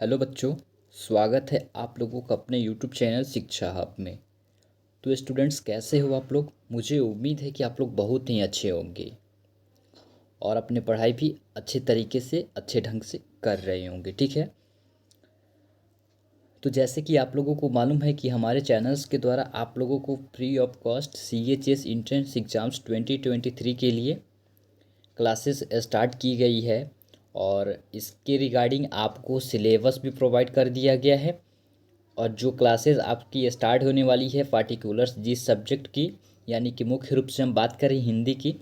Hello बच्चों, स्वागत है आप लोगों का अपने यूट्यूब चैनल शिक्षा हब में। तो स्टूडेंट्स, कैसे हो आप लोग? मुझे उम्मीद है कि आप लोग बहुत ही अच्छे होंगे और अपनी पढ़ाई भी अच्छे तरीके से अच्छे ढंग से कर रहे होंगे। ठीक है। तो जैसे कि आप लोगों को मालूम है कि हमारे चैनल्स के द्वारा आप लोगों को free of cost CHS entrance exams 2023 के लिए क्लासेस स्टार्ट की गई है और इसके रिगार्डिंग आपको सिलेबस भी प्रोवाइड कर दिया गया है। और जो क्लासेस आपकी स्टार्ट होने वाली है पार्टिकुलर्स जिस सब्जेक्ट की, यानी कि मुख्य रूप से हम बात करें हिंदी की,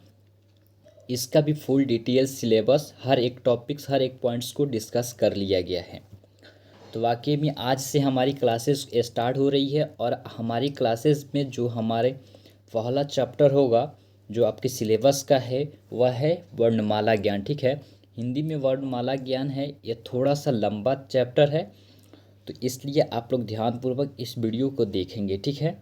इसका भी फुल डिटेल सिलेबस, हर एक टॉपिक्स, हर एक पॉइंट्स को डिस्कस कर लिया गया है। तो वाकई में आज से हमारी क्लासेस स्टार्ट हो रही है और हमारी क्लासेस में जो हमारे पहला चैप्टर होगा जो आपके सिलेबस का है वह है वर्णमाला ज्ञान। ठीक है। हिंदी में वर्णमाला ज्ञान है, यह थोड़ा सा लंबा चैप्टर है, तो इसलिए आप लोग ध्यानपूर्वक इस वीडियो को देखेंगे। ठीक है।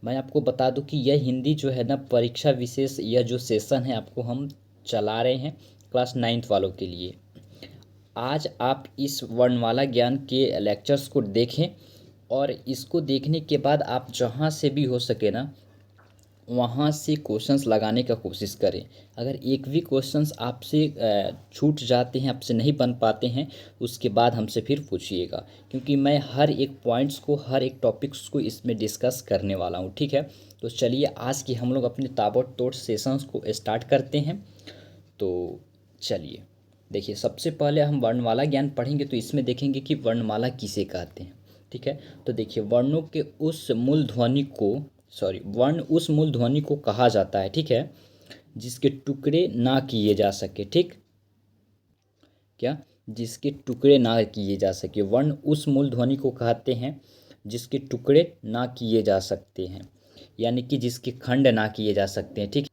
मैं आपको बता दूं कि यह हिंदी जो है ना, परीक्षा विशेष यह जो सेशन है आपको हम चला रहे हैं क्लास 9th वालों के लिए। आज आप इस वर्णमाला ज्ञान के लेक्चर्स को देखें और इसको देखने के बाद आप जहाँ से भी हो सके ना वहाँ से क्वेश्चंस लगाने का कोशिश करें। अगर एक भी क्वेश्चंस आपसे छूट जाते हैं, आपसे नहीं बन पाते हैं, उसके बाद हमसे फिर पूछिएगा, क्योंकि मैं हर एक पॉइंट्स को, हर एक टॉपिक्स को इसमें डिस्कस करने वाला हूँ। ठीक है। तो चलिए आज की हम लोग अपने ताबड़तोड़ सेशंस को स्टार्ट करते हैं। तो चलिए देखिए, सबसे पहले हम वर्णमाला ज्ञान पढ़ेंगे तो इसमें देखेंगे कि वर्णमाला किसे कहते हैं। ठीक है। तो देखिए, वर्णों के उस मूल ध्वनि को, वर्ण उस मूल ध्वनि को कहा जाता है। ठीक है। जिसके टुकड़े ना किए जा सके। ठीक, क्या? जिसके टुकड़े ना किए जा सके, वर्ण उस मूल ध्वनि को कहते हैं जिसके टुकड़े ना किए जा सकते हैं, यानी कि जिसके खंड ना किए जा सकते हैं। ठीक,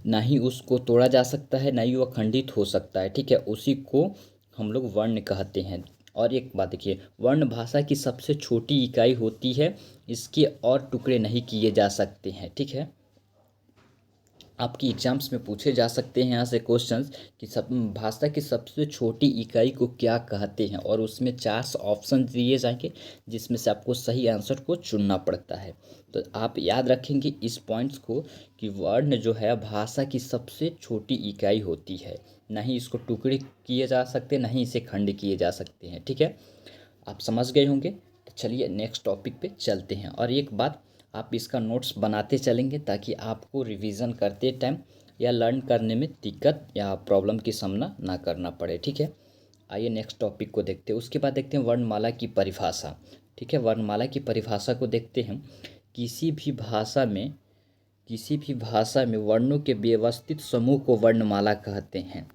ना ही उसको तोड़ा जा सकता है, ना ही वह खंडित हो सकता है। ठीक है। उसी को हम लोग वर्ण कहते हैं। और एक बात देखिए, वर्ण भाषा की सबसे छोटी इकाई होती है, इसके और टुकड़े नहीं किए जा सकते हैं। ठीक है। आपकी एग्जाम्स में पूछे जा सकते हैं यहाँ से क्वेश्चंस कि सब भाषा की सबसे छोटी इकाई को क्या कहते हैं, और उसमें 4 ऑप्शन दिए जाएंगे जिसमें से आपको सही आंसर को चुनना पड़ता है। तो आप याद रखेंगे इस पॉइंट्स को कि वर्ण जो है भाषा की सबसे छोटी इकाई होती है, ना ही इसको टुकड़े किए जा सकते, ना ही इसे खंड किए जा सकते हैं। ठीक है। आप समझ गए होंगे। तो चलिए नेक्स्ट टॉपिक पे चलते हैं। और एक बात, आप इसका नोट्स बनाते चलेंगे ताकि आपको रिवीजन करते टाइम या लर्न करने में दिक्कत या प्रॉब्लम की सामना ना करना पड़े। ठीक है। आइए नेक्स्ट टॉपिक को देखते हैं। उसके बाद देखते हैं वर्णमाला की परिभाषा। ठीक है। वर्णमाला की परिभाषा को देखते हैं। किसी भी भाषा में किसी भी भाषा में वर्णों के व्यवस्थित समूह को वर्णमाला कहते हैं।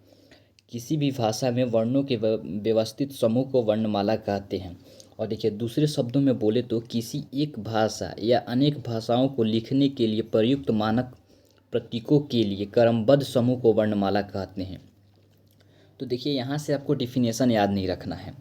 किसी भी भाषा में वर्णों के व्यवस्थित समूह को वर्णमाला कहते हैं। और देखिए, दूसरे शब्दों में बोले तो किसी एक भाषा या अनेक भाषाओं को लिखने के लिए प्रयुक्त मानक प्रतीकों के लिए क्रमबद्ध समूह को वर्णमाला कहते हैं। तो देखिए, यहाँ से आपको डिफिनेशन याद नहीं रखना है।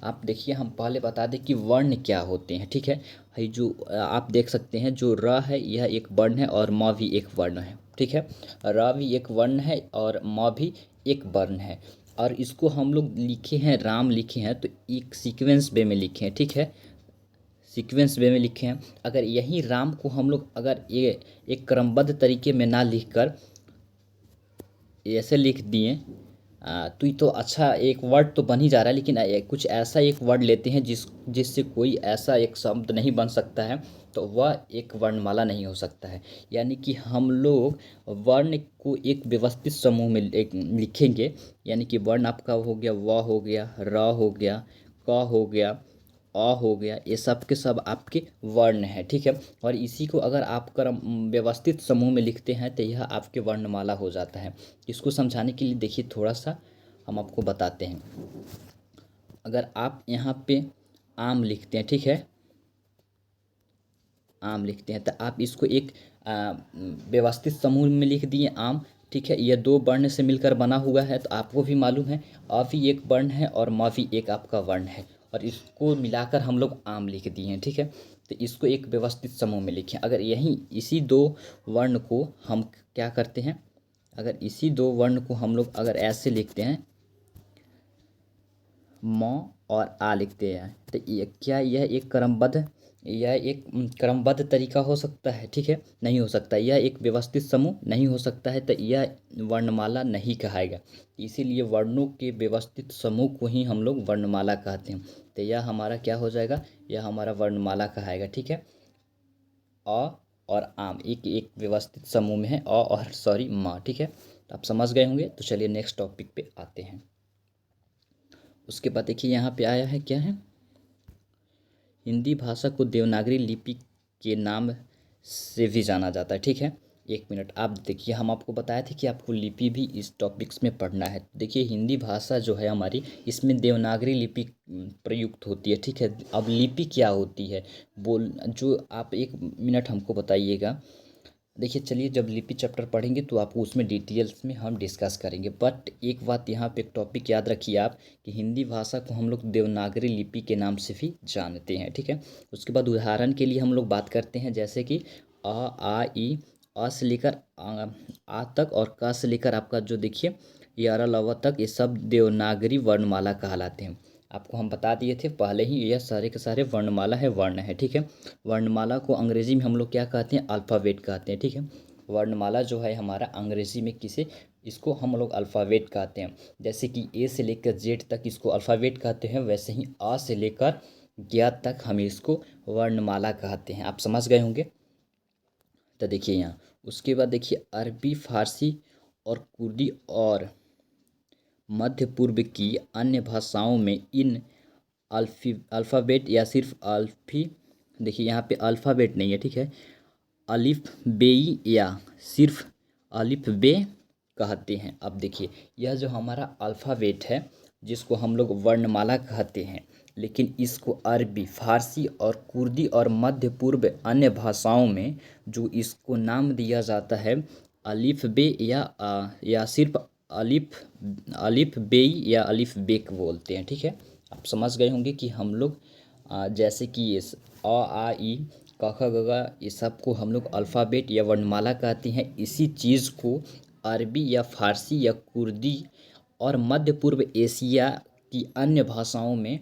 आप देखिए, हम पहले बता दें कि वर्ण क्या होते हैं। ठीक है। ये जो आप देख सकते हैं, जो र है यह एक वर्ण है और म भी एक वर्ण है। ठीक है। र भी एक वर्ण है और म भी एक वर्ण है। और इसको हम लोग लिखे हैं, राम लिखे हैं तो एक सीक्वेंस वे में लिखे हैं। ठीक है। सीक्वेंस वे में लिखे हैं। अगर यही राम को हम लोग अगर ये एक क्रमबद्ध तरीके में ना लिख कर ऐसे लिख दिए, तो ये तो अच्छा एक वर्ड तो बन ही जा रहा है, लेकिन कुछ ऐसा एक वर्ड लेते हैं जिससे कोई ऐसा एक शब्द नहीं बन सकता है, तो वह एक वर्णमाला नहीं हो सकता है। यानी कि हम लोग वर्ण को एक व्यवस्थित समूह में लिखेंगे। यानी कि वर्ण आपका हो गया, व हो गया, र हो गया, क हो गया, अ हो गया, ये सब के सब आपके वर्ण हैं। ठीक है। और इसी को अगर आप क्रम व्यवस्थित समूह में लिखते हैं तो यह आपके वर्णमाला हो जाता है। इसको समझाने के लिए देखिए, थोड़ा सा हम आपको बताते हैं। अगर आप यहाँ पे आम लिखते हैं, ठीक है, आम लिखते हैं तो आप इसको एक व्यवस्थित समूह में लिख दिए, आम। ठीक है। यह 2 वर्ण से मिलकर बना हुआ है, तो आपको भी मालूम है अ भी एक वर्ण है और म भी एक आपका वर्ण है, और इसको मिलाकर हम लोग आम लिख दिए हैं। ठीक है। तो इसको एक व्यवस्थित समूह में लिखें। अगर यही इसी 2 वर्ण को हम क्या करते हैं, अगर इसी 2 वर्ण को हम लोग अगर ऐसे लिखते हैं, म और आ लिखते हैं। तो ये क्या यह एक क्रमबद्ध तरीका हो सकता है? ठीक है, नहीं हो सकता। यह एक व्यवस्थित समूह नहीं हो सकता है, तो यह वर्णमाला नहीं कहाएगा। इसीलिए वर्णों के व्यवस्थित समूह को ही हम लोग वर्णमाला कहते हैं। तो यह हमारा क्या हो जाएगा? यह हमारा वर्णमाला कहाएगा। ठीक है, अ और आम एक एक व्यवस्थित समूह में है, अ और सॉरी माँ। ठीक है, तो आप समझ गए होंगे। तो चलिए नेक्स्ट टॉपिक पे आते हैं। उसके बाद देखिए यहाँ पे आया है, क्या है? हिंदी भाषा को देवनागरी लिपि के नाम से भी जाना जाता है। ठीक है, एक मिनट आप देखिए, हम आपको बताए थे कि आपको लिपि भी इस टॉपिक्स में पढ़ना है। देखिए हिंदी भाषा जो है हमारी, इसमें देवनागरी लिपि प्रयुक्त होती है। ठीक है, अब लिपि क्या होती है जो आप एक मिनट हमको बताइएगा। देखिए चलिए, जब लिपि चैप्टर पढ़ेंगे तो आपको उसमें डिटेल्स में हम डिस्कस करेंगे। बट एक बात यहाँ पे, एक टॉपिक याद रखिए आप, कि हिंदी भाषा को हम लोग देवनागरी लिपि के नाम से भी जानते हैं। ठीक है, उसके बाद उदाहरण के लिए हम लोग बात करते हैं, जैसे कि अ आ ई, अ से लेकर आ तक और क से लेकर आपका जो देखिए यारा लवा तक, ये सब देवनागरी वर्णमाला कहलाते हैं। आपको हम बता दिए थे पहले ही, यह सारे के सारे वर्णमाला है, वर्ण है। ठीक है, वर्णमाला को अंग्रेजी में हम लोग क्या कहते हैं? अल्फ़ाबेट कहते हैं। ठीक है, वर्णमाला जो है हमारा अंग्रेजी में इसको हम लोग अल्फ़ाबेट कहते हैं। जैसे कि ए से लेकर जेड तक इसको अल्फ़ाबेट कहते हैं, वैसे ही आ से लेकर ज्ञात तक हम इसको वर्णमाला कहते हैं। आप समझ गए होंगे। तो देखिए यहाँ, उसके बाद देखिए अरबी, फारसी और कुर्दी और मध्य पूर्व की अन्य भाषाओं में इन अल्फ़ाबेट या सिर्फ अल्फ़ी, देखिए यहाँ पे अल्फ़ाबेट नहीं है। ठीक है, अलिफ बेई या सिर्फ अलिफ बे कहते हैं। अब देखिए, यह जो हमारा अल्फ़ाबेट है, जिसको हम लोग वर्णमाला कहते हैं, लेकिन इसको अरबी, फारसी और कुर्दी और मध्य पूर्व अन्य भाषाओं में जो इसको नाम दिया जाता है अलिफ बे या सिर्फ अलिफ अलिफ बेई या अलिफ बेक बोलते हैं। ठीक है, आप समझ गए होंगे कि हम लोग जैसे कि ये अ आ ई क ख ग घ, ये सब को हम लोग अल्फ़ाबेट या वर्णमाला कहते हैं। इसी चीज़ को अरबी या फारसी या कुर्दी और मध्य पूर्व एशिया की अन्य भाषाओं में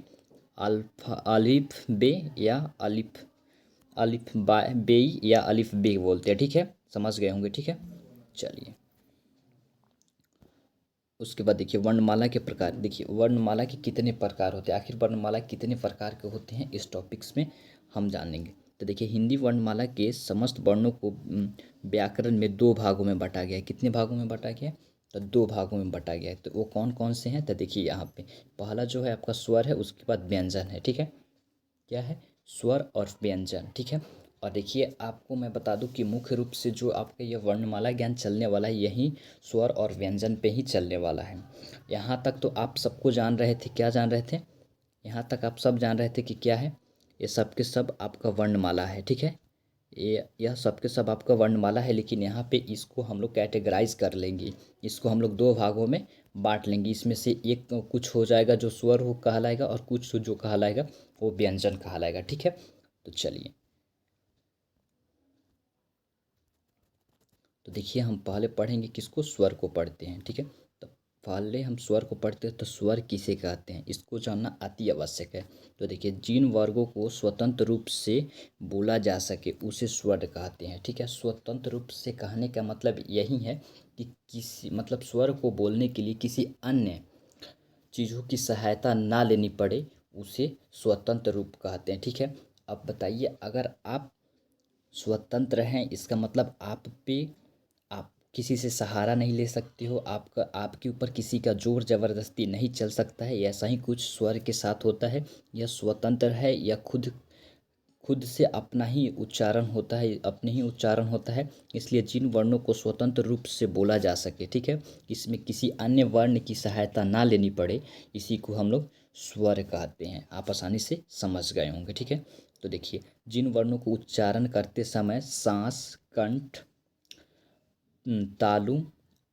अलिफ बे या अलिफ बेई या अलिफ बे बोलते हैं। ठीक है, समझ गए होंगे। ठीक है, चलिए उसके बाद देखिए वर्णमाला के प्रकार। देखिए वर्णमाला के कितने प्रकार होते हैं, आखिर वर्णमाला कितने प्रकार के होते हैं, इस टॉपिक्स में हम जानेंगे। तो देखिए हिंदी वर्णमाला के समस्त वर्णों को व्याकरण में दो भागों में बांटा गया है। कितने भागों में बांटा गया है? तो दो भागों में बांटा गया है। तो वो कौन कौन से हैं? तो देखिए यहाँ पे पहला जो है आपका स्वर है, उसके बाद व्यंजन है। ठीक है, क्या है? स्वर और व्यंजन। ठीक है, और देखिए आपको मैं बता दूं कि मुख्य रूप से जो आपका ये वर्णमाला ज्ञान चलने वाला है, यही स्वर और व्यंजन पे ही चलने वाला है। यहाँ तक तो आप सबको जान रहे थे, क्या जान रहे थे? यहाँ तक आप सब जान रहे थे कि क्या है? ये सब के सब आपका वर्णमाला है। ठीक है, यह सब के सब आपका वर्णमाला है, लेकिन यहाँ पे इसको हम लोग कैटेगराइज कर लेंगे। इसको हम लोग दो भागों में बांट लेंगे। इसमें से एक कुछ हो जाएगा जो स्वर हो कहलाएगा, और कुछ जो कहलाएगा वो व्यंजन कहलाएगा। ठीक है, तो चलिए, तो देखिए हम पहले पढ़ेंगे किसको? स्वर को पढ़ते हैं। ठीक है, तो पहले हम स्वर को पढ़ते हैं। तो स्वर किसे कहते हैं, इसको जानना अति आवश्यक है। तो देखिए जिन वर्गों को स्वतंत्र रूप से बोला जा सके उसे स्वर कहते हैं। ठीक है, स्वतंत्र रूप से कहने का मतलब यही है कि किसी मतलब स्वर को बोलने के लिए किसी अन्य चीज़ों की सहायता ना लेनी पड़े, उसे स्वतंत्र रूप कहते हैं। ठीक है, अब बताइए, अगर आप स्वतंत्र हैं, इसका मतलब आप किसी से सहारा नहीं ले सकते हो, आपके ऊपर किसी का जोर ज़बरदस्ती नहीं चल सकता है। ऐसा ही कुछ स्वर के साथ होता है। यह स्वतंत्र है, यह खुद खुद से अपना ही उच्चारण होता है, अपने ही उच्चारण होता है। इसलिए जिन वर्णों को स्वतंत्र रूप से बोला जा सके, ठीक है, इसमें किसी अन्य वर्ण की सहायता ना लेनी पड़े, इसी को हम लोग स्वर कहते हैं। आप आसानी से समझ गए होंगे। ठीक है, तो देखिए जिन वर्णों को उच्चारण करते समय सांस, कंठ, तालु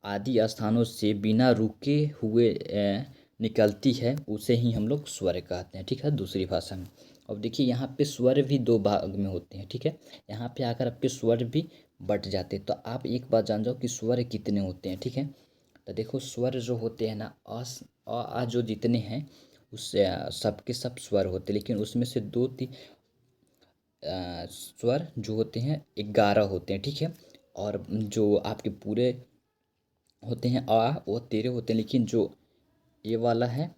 आदि स्थानों से बिना रुके हुए निकलती है, उसे ही हम लोग स्वर कहते हैं। ठीक है, दूसरी भाषा में। अब देखिए यहाँ पे स्वर भी दो भाग में होते हैं। ठीक है, यहाँ पे आकर आपके स्वर भी बट जाते हैं। तो आप एक बात जान जाओ कि स्वर कितने होते हैं। ठीक है, तो देखो स्वर जो होते हैं ना, अ आ जो जितने हैं उस सब के सब स्वर होते हैं, लेकिन उसमें से दो तीन स्वर जो होते हैं 11 होते हैं, ठीक है। और जो आपके पूरे होते हैं वो 13 होते हैं, लेकिन जो ये वाला है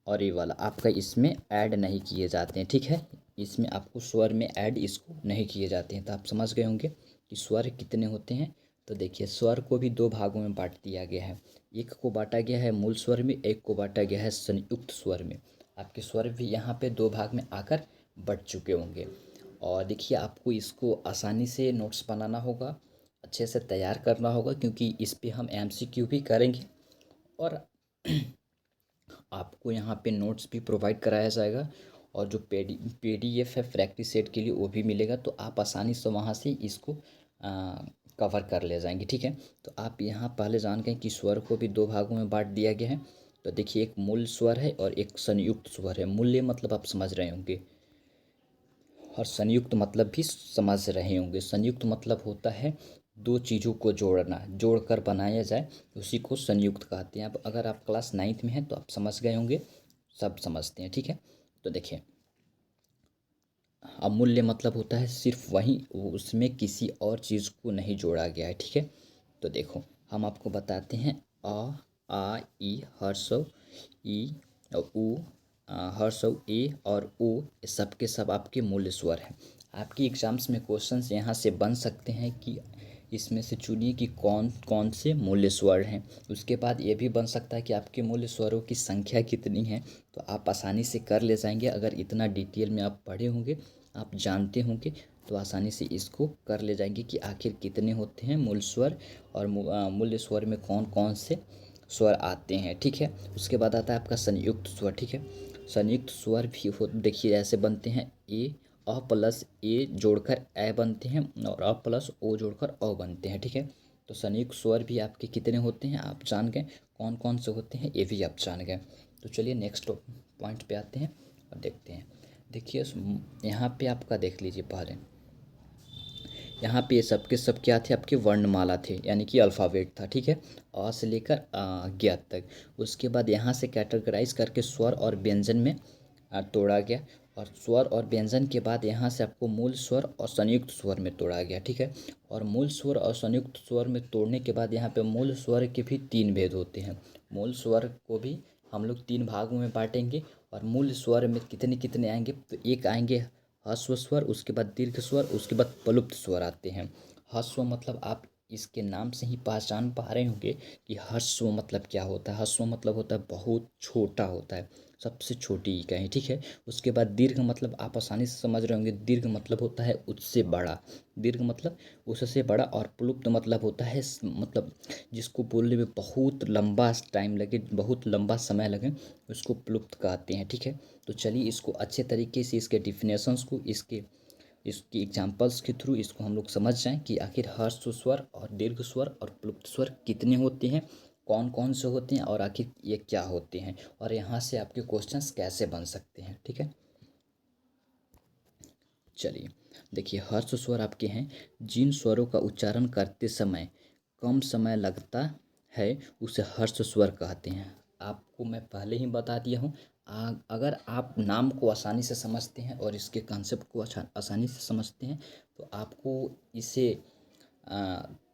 और ये वाला आपका इसमें ऐड नहीं किए जाते हैं, ठीक है। इसमें आपको स्वर में ऐड इसको नहीं किए जाते हैं। तो आप समझ गए होंगे कि स्वर कितने होते हैं। तो देखिए स्वर को भी दो भागों में बांट दिया गया है। एक को बांटा गया है मूल स्वर में, एक को बांटा गया है संयुक्त स्वर में। आपके स्वर भी यहाँ पे दो भाग में आकर बट चुके होंगे। और देखिए आपको इसको आसानी से नोट्स बनाना होगा, अच्छे से तैयार करना होगा, क्योंकि इस पे हम MCQ भी करेंगे और आपको यहाँ पे नोट्स भी प्रोवाइड कराया जाएगा। और जो PDF है प्रैक्टिस सेट के लिए वो भी मिलेगा, तो आप आसानी से वहाँ से इसको कवर कर ले जाएंगे, ठीक है। तो आप यहाँ पहले जान गए कि स्वर को भी दो भागों में बांट दिया गया है। तो देखिए एक मूल स्वर है और एक संयुक्त स्वर है। मूल्य मतलब आप समझ रहे होंगे और संयुक्त मतलब भी समझ रहे होंगे। संयुक्त मतलब होता है दो चीज़ों को जोड़ना, जोड़कर बनाया जाए, उसी को संयुक्त कहते हैं। अब अगर आप क्लास 9th में हैं तो आप समझ गए होंगे, सब समझते हैं, ठीक है। तो देखिए अमूल्य मतलब होता है सिर्फ वही, उसमें किसी और चीज़ को नहीं जोड़ा गया है, ठीक है। तो देखो हम आपको बताते हैं अ आ ई हर्षव ई उ हर्षव ए और ओ, ये सब के सब आपके मूल्य स्वर हैं। आपकी एग्जाम्स में क्वेश्चंस यहाँ से बन सकते हैं कि इसमें से चुनिए कि कौन कौन से मूल्य स्वर हैं। उसके बाद ये भी बन सकता है कि आपके मूल्य स्वरों की संख्या कितनी है। तो आप आसानी से कर ले जाएंगे अगर इतना डिटेल में आप पढ़े होंगे, आप जानते होंगे, तो आसानी से इसको कर ले जाएंगे कि आखिर कितने होते हैं मूल स्वर और मूल्य स्वर में कौन कौन से स्वर आते हैं, ठीक है। उसके बाद आता है आपका संयुक्त स्वर, ठीक है। संयुक्त स्वर भी हो देखिए ऐसे बनते हैं, ए अ प्लस ए जोड़कर ए बनते हैं और अ प्लस ओ जोड़कर अ बनते हैं, ठीक है। तो संयुक्त स्वर भी आपके कितने होते हैं आप जान गए, कौन कौन से होते हैं ये भी आप जान गए। तो चलिए नेक्स्ट पॉइंट पे आते हैं और देखते हैं। देखिए यहाँ पे आपका देख लीजिए पहले, यहाँ पे ये सब के सब क्या थे, आपके वर्णमाला थे, यानी कि अल्फ़ाबेट था, ठीक है। अ से लेकर ज्ञ तक। उसके बाद यहाँ से कैटेगराइज करके स्वर और व्यंजन में तोड़ा गया। और स्वर और व्यंजन के बाद यहाँ से आपको मूल स्वर और संयुक्त स्वर में तोड़ा गया, ठीक है। और मूल स्वर और संयुक्त स्वर में तोड़ने के बाद यहाँ पे मूल स्वर के भी तीन भेद होते हैं। मूल स्वर को भी हम लोग तीन भागों में बांटेंगे। और मूल स्वर में कितने कितने आएंगे, तो एक आएंगे ह्रस्व स्वर, उसके बाद दीर्घ स्वर, उसके बाद प्लुप्त स्वर आते हैं। ह्रस्व मतलब आप इसके नाम से ही पहचान पा रहे होंगे कि ह्रस्व मतलब क्या होता है। ह्रस्व मतलब होता है बहुत छोटा होता है, सबसे छोटी इकाई, ठीक है। उसके बाद दीर्घ मतलब आप आसानी से समझ रहे होंगे, दीर्घ मतलब होता है उससे बड़ा, दीर्घ मतलब उससे बड़ा। और प्लुप्त मतलब होता है मतलब जिसको बोलने में बहुत लंबा टाइम लगे, बहुत लंबा समय लगे, उसको प्लुप्त कहते हैं, ठीक है। तो चलिए इसको अच्छे तरीके से इसके डिफिनेशंस को इसकी एग्जांपल्स के थ्रू इसको हम लोग समझ जाएं कि आखिर ह्रस्व स्वर और दीर्घ स्वर और प्लुप्त स्वर कितने होते हैं, कौन कौन से होते हैं और आखिर ये क्या होते हैं, और यहाँ से आपके क्वेश्चंस कैसे बन सकते हैं, ठीक है। चलिए देखिए ह्रस्व स्वर आपके हैं जिन स्वरों का उच्चारण करते समय कम समय लगता है उसे ह्रस्व स्वर कहते हैं। आपको मैं पहले ही बता दिया हूँ, अगर आप नाम को आसानी से समझते हैं और इसके कॉन्सेप्ट को आसानी से समझते हैं तो आपको इसे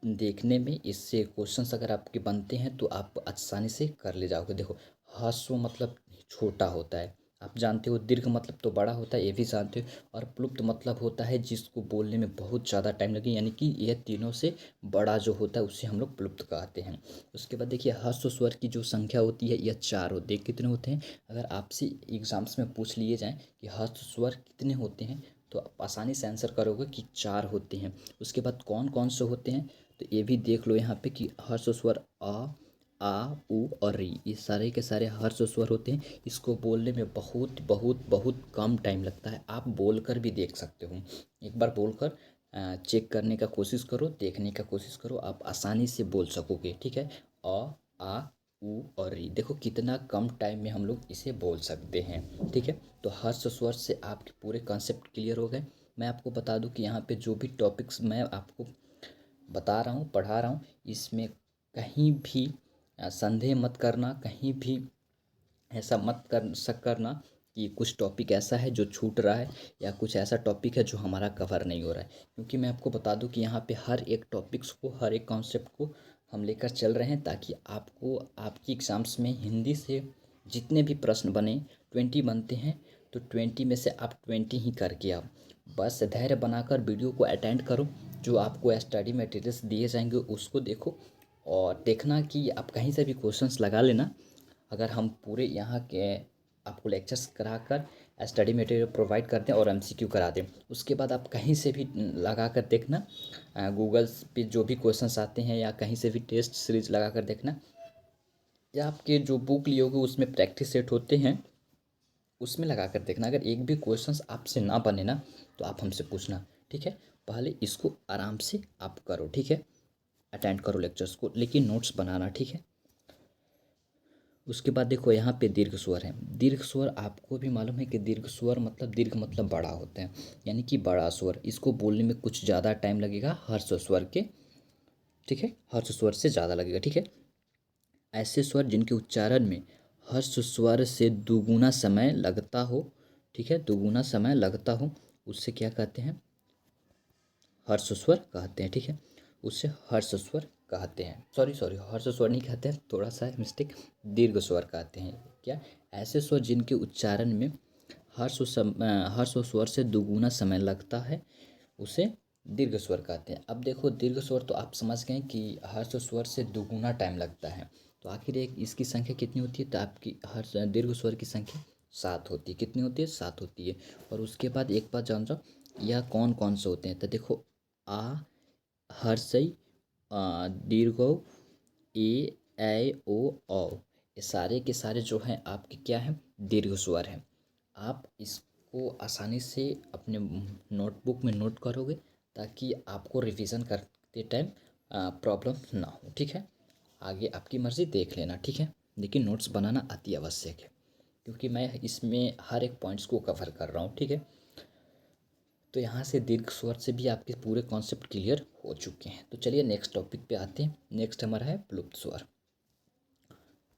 देखने में, इससे क्वेश्चंस अगर आपके बनते हैं तो आप आसानी से कर ले जाओगे। देखो ह्रस्व मतलब छोटा होता है, आप जानते हो। दीर्घ मतलब तो बड़ा होता है, ये भी जानते हो। और प्लुप्त मतलब होता है जिसको बोलने में बहुत ज़्यादा टाइम लगे, यानी कि यह तीनों से बड़ा जो होता है उसे हम लोग प्लुप्त कहते हैं। उसके बाद देखिए ह्रस्व स्वर की जो संख्या होती है यह 4 होती है। कितने होते हैं, अगर आपसे एग्जाम्स में पूछ लिए जाएँ कि ह्रस्व स्वर कितने होते हैं तो आप आसानी से आंसर करोगे कि 4 होते हैं। उसके बाद कौन कौन से होते हैं, तो ये भी देख लो यहाँ पे कि ह्रस्व स्वर आ उ और री, ये सारे के सारे ह्रस्व स्वर होते हैं। इसको बोलने में बहुत बहुत बहुत कम टाइम लगता है। आप बोलकर भी देख सकते हो, एक बार बोलकर चेक करने का कोशिश करो, देखने का कोशिश करो, आप आसानी से बोल सकोगे, ठीक है। आ उ और री, देखो कितना कम टाइम में हम लोग इसे बोल सकते हैं, ठीक है। तो ह्रस्व स्वर से आपके पूरे कॉन्सेप्ट क्लियर हो गए। मैं आपको बता दूं कि यहाँ पे जो भी टॉपिक्स मैं आपको बता रहा हूँ, पढ़ा रहा हूँ, इसमें कहीं भी संदेह मत करना, कहीं भी ऐसा मत करना कि कुछ टॉपिक ऐसा है जो छूट रहा है या कुछ ऐसा टॉपिक है जो हमारा कवर नहीं हो रहा है, क्योंकि मैं आपको बता दूं कि यहाँ पे हर एक टॉपिक्स को, हर एक कॉन्सेप्ट को हम लेकर चल रहे हैं, ताकि आपको आपकी एग्ज़ाम्स में हिंदी से जितने भी प्रश्न बने, 20 बनते हैं तो 20 में से आप 20 ही करके आओ। बस धैर्य बनाकर वीडियो को अटेंड करो, जो आपको स्टडी मटेरियल्स दिए जाएंगे उसको देखो, और देखना कि आप कहीं से भी क्वेश्चंस लगा लेना। अगर हम पूरे यहाँ के आपको लेक्चर्स कराकर स्टडी मटेरियल प्रोवाइड करते हैं और एमसीक्यू करा दें, उसके बाद आप कहीं से भी लगा कर देखना, गूगल्स पे जो भी क्वेश्चंस आते हैं या कहीं से भी टेस्ट सीरीज लगा कर देखना, या आपके जो बुक लिए होगे उसमें प्रैक्टिस सेट होते हैं उसमें लगा कर देखना। अगर एक भी क्वेश्चंस आपसे ना बने ना तो आप हमसे पूछना, ठीक है। पहले इसको आराम से आप करो, ठीक है, अटेंड करो लेक्चर्स को, लेकिन नोट्स बनाना, ठीक है। उसके बाद देखो यहाँ पे दीर्घ स्वर है। दीर्घ स्वर आपको भी मालूम है कि दीर्घ स्वर मतलब, दीर्घ मतलब बड़ा होता है, यानी कि बड़ा स्वर। इसको बोलने में कुछ ज़्यादा टाइम लगेगा हर्ष स्वर के, ठीक है, हर्ष स्वर से ज़्यादा लगेगा, ठीक है। ऐसे स्वर जिनके उच्चारण में हर्ष स्वर से दुगुना समय लगता हो, ठीक है, दुगुना समय लगता हो, उससे क्या कहते हैं, हर्ष स्वर कहते हैं, ठीक है। उससे हर्ष स्वर कहते हैं, सॉरी हर्ष स्वर नहीं कहते हैं, थोड़ा सा मिस्टेक, दीर्घ स्वर कहते हैं। क्या, ऐसे स्वर जिनके उच्चारण में हर्ष स्वर से दुगुना समय लगता है, उसे दीर्घ स्वर कहते हैं। अब देखो दीर्घ स्वर तो आप समझ गए कि हर्ष स्वर से दुगुना टाइम लगता है, तो आखिर एक इसकी संख्या कितनी होती है, तो आपकी हर्ष दीर्घ स्वर की संख्या 7 होती है। कितनी होती है, 7 होती है। और उसके बाद एक बात जान जाओ, यह कौन कौन से होते हैं, तो देखो आ, हर्षई, दीर्घ, ए, ऐ, ओ, औ, ये सारे के सारे जो हैं आपके क्या हैं, दीर्घ स्वर हैं। आप इसको आसानी से अपने नोटबुक में नोट करोगे, ताकि आपको रिवीजन करते टाइम प्रॉब्लम ना हो, ठीक है। आगे आपकी मर्ज़ी, देख लेना, ठीक है, लेकिन नोट्स बनाना अति आवश्यक है, क्योंकि मैं इसमें हर एक पॉइंट्स को कवर कर रहा हूँ, ठीक है। तो यहाँ से दीर्घ स्वर से भी आपके पूरे कॉन्सेप्ट क्लियर हो चुके हैं। तो चलिए नेक्स्ट टॉपिक पे आते हैं। नेक्स्ट हमारा है प्लुप्त स्वर।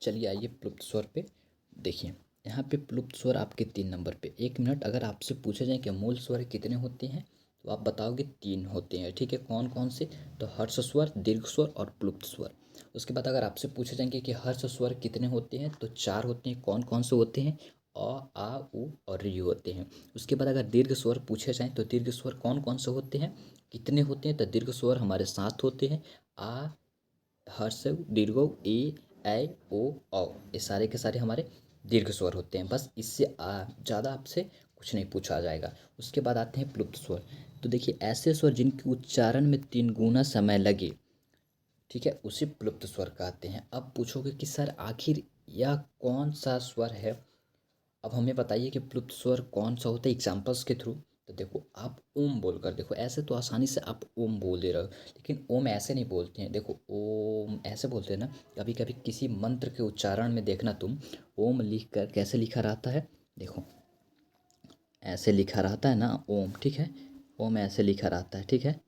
चलिए आइए प्लुप्त स्वर पे देखिए। यहाँ पे प्लुप्त स्वर आपके 3 नंबर पे। 1 मिनट, अगर आपसे पूछे जाए कि मूल स्वर कितने होते हैं, तो आप बताओगे 3 होते हैं, ठीक है। कौन कौन से, तो हर्ष स्वर, दीर्घ स्वर और प्लुप्त स्वर। उसके बाद अगर आपसे पूछे जाएंगे कि हर्ष स्वर कितने होते हैं, तो 4 होते हैं। कौन कौन से होते हैं, अ, आ, उ और री होते हैं। उसके बाद अगर दीर्घ स्वर पूछे जाएँ, तो दीर्घ स्वर कौन कौन से होते हैं, कितने होते हैं, तो दीर्घ स्वर हमारे 7 होते हैं। आ, हर्ष, दीर्घ, ए, ऐ, ओ, औ, ये सारे के सारे हमारे दीर्घ स्वर होते हैं। बस इससे ज़्यादा आपसे कुछ नहीं पूछा जाएगा। उसके बाद आते हैं प्लुप्त स्वर। तो देखिए ऐसे स्वर जिनके उच्चारण में 3 गुना समय लगे, ठीक है, उसे प्लुप्त स्वर कहते हैं। अब पूछोगे कि सर आखिर यह कौन सा स्वर है, अब हमें बताइए कि प्लुप्त स्वर कौन सा होता है एग्जाम्पल्स के थ्रू। तो देखो आप ओम बोलकर देखो, ऐसे तो आसानी से आप ओम बोल दे रहे हो, लेकिन ओम ऐसे नहीं बोलते हैं। देखो ओम ऐसे बोलते हैं ना, कभी कभी किसी मंत्र के उच्चारण में देखना तुम, ओम लिख कर कैसे लिखा रहता है, देखो ऐसे लिखा रहता है ना ओम, ठीक है, ओम ऐसे लिखा रहता है, ठीक है,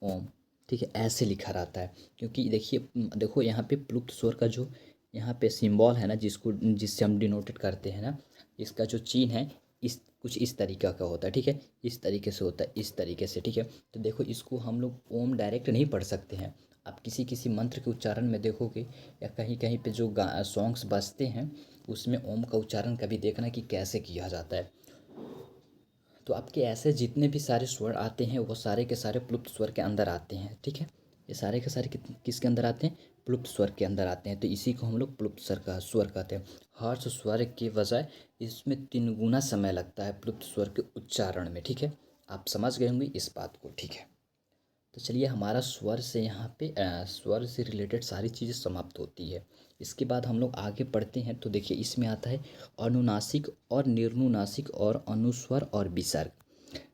ओम, ठीक है, ऐसे लिखा रहता है। क्योंकि देखिए देखो यहाँ पे प्लुप्त स्वर का जो यहाँ पे सिंबल है ना, जिससे हम डिनोटेड करते हैं ना, इसका जो चिन्ह है इस कुछ इस तरीका का होता है, ठीक है, इस तरीके से होता है, इस तरीके से, ठीक है। तो देखो इसको हम लोग ओम डायरेक्ट नहीं पढ़ सकते हैं। आप किसी किसी मंत्र के उच्चारण में देखोगे, या कहीं कहीं पे जो सॉन्ग्स बजते हैं उसमें ओम का उच्चारण कभी देखना कि कैसे किया जाता है। तो आपके ऐसे जितने भी सारे स्वर आते हैं वो सारे के सारे प्लुप्त स्वर के अंदर आते हैं, ठीक है। ये सारे के सारे किसके अंदर आते हैं, प्लुप्त स्वर के अंदर आते हैं। तो इसी को हम लोग प्लुप्त स्वर कहते हैं। हर्ष स्वर के बजाय इसमें 3 गुना समय लगता है प्लुप्त स्वर के उच्चारण में, ठीक है। आप समझ गए होंगे इस बात को, ठीक है। तो चलिए हमारा स्वर से यहाँ पे स्वर से रिलेटेड सारी चीज़ें समाप्त होती है। इसके बाद हम लोग आगे पढ़ते हैं। तो देखिए इसमें आता है अनुनासिक और निर्नुनासिक और अनुस्वर और विसर्ग।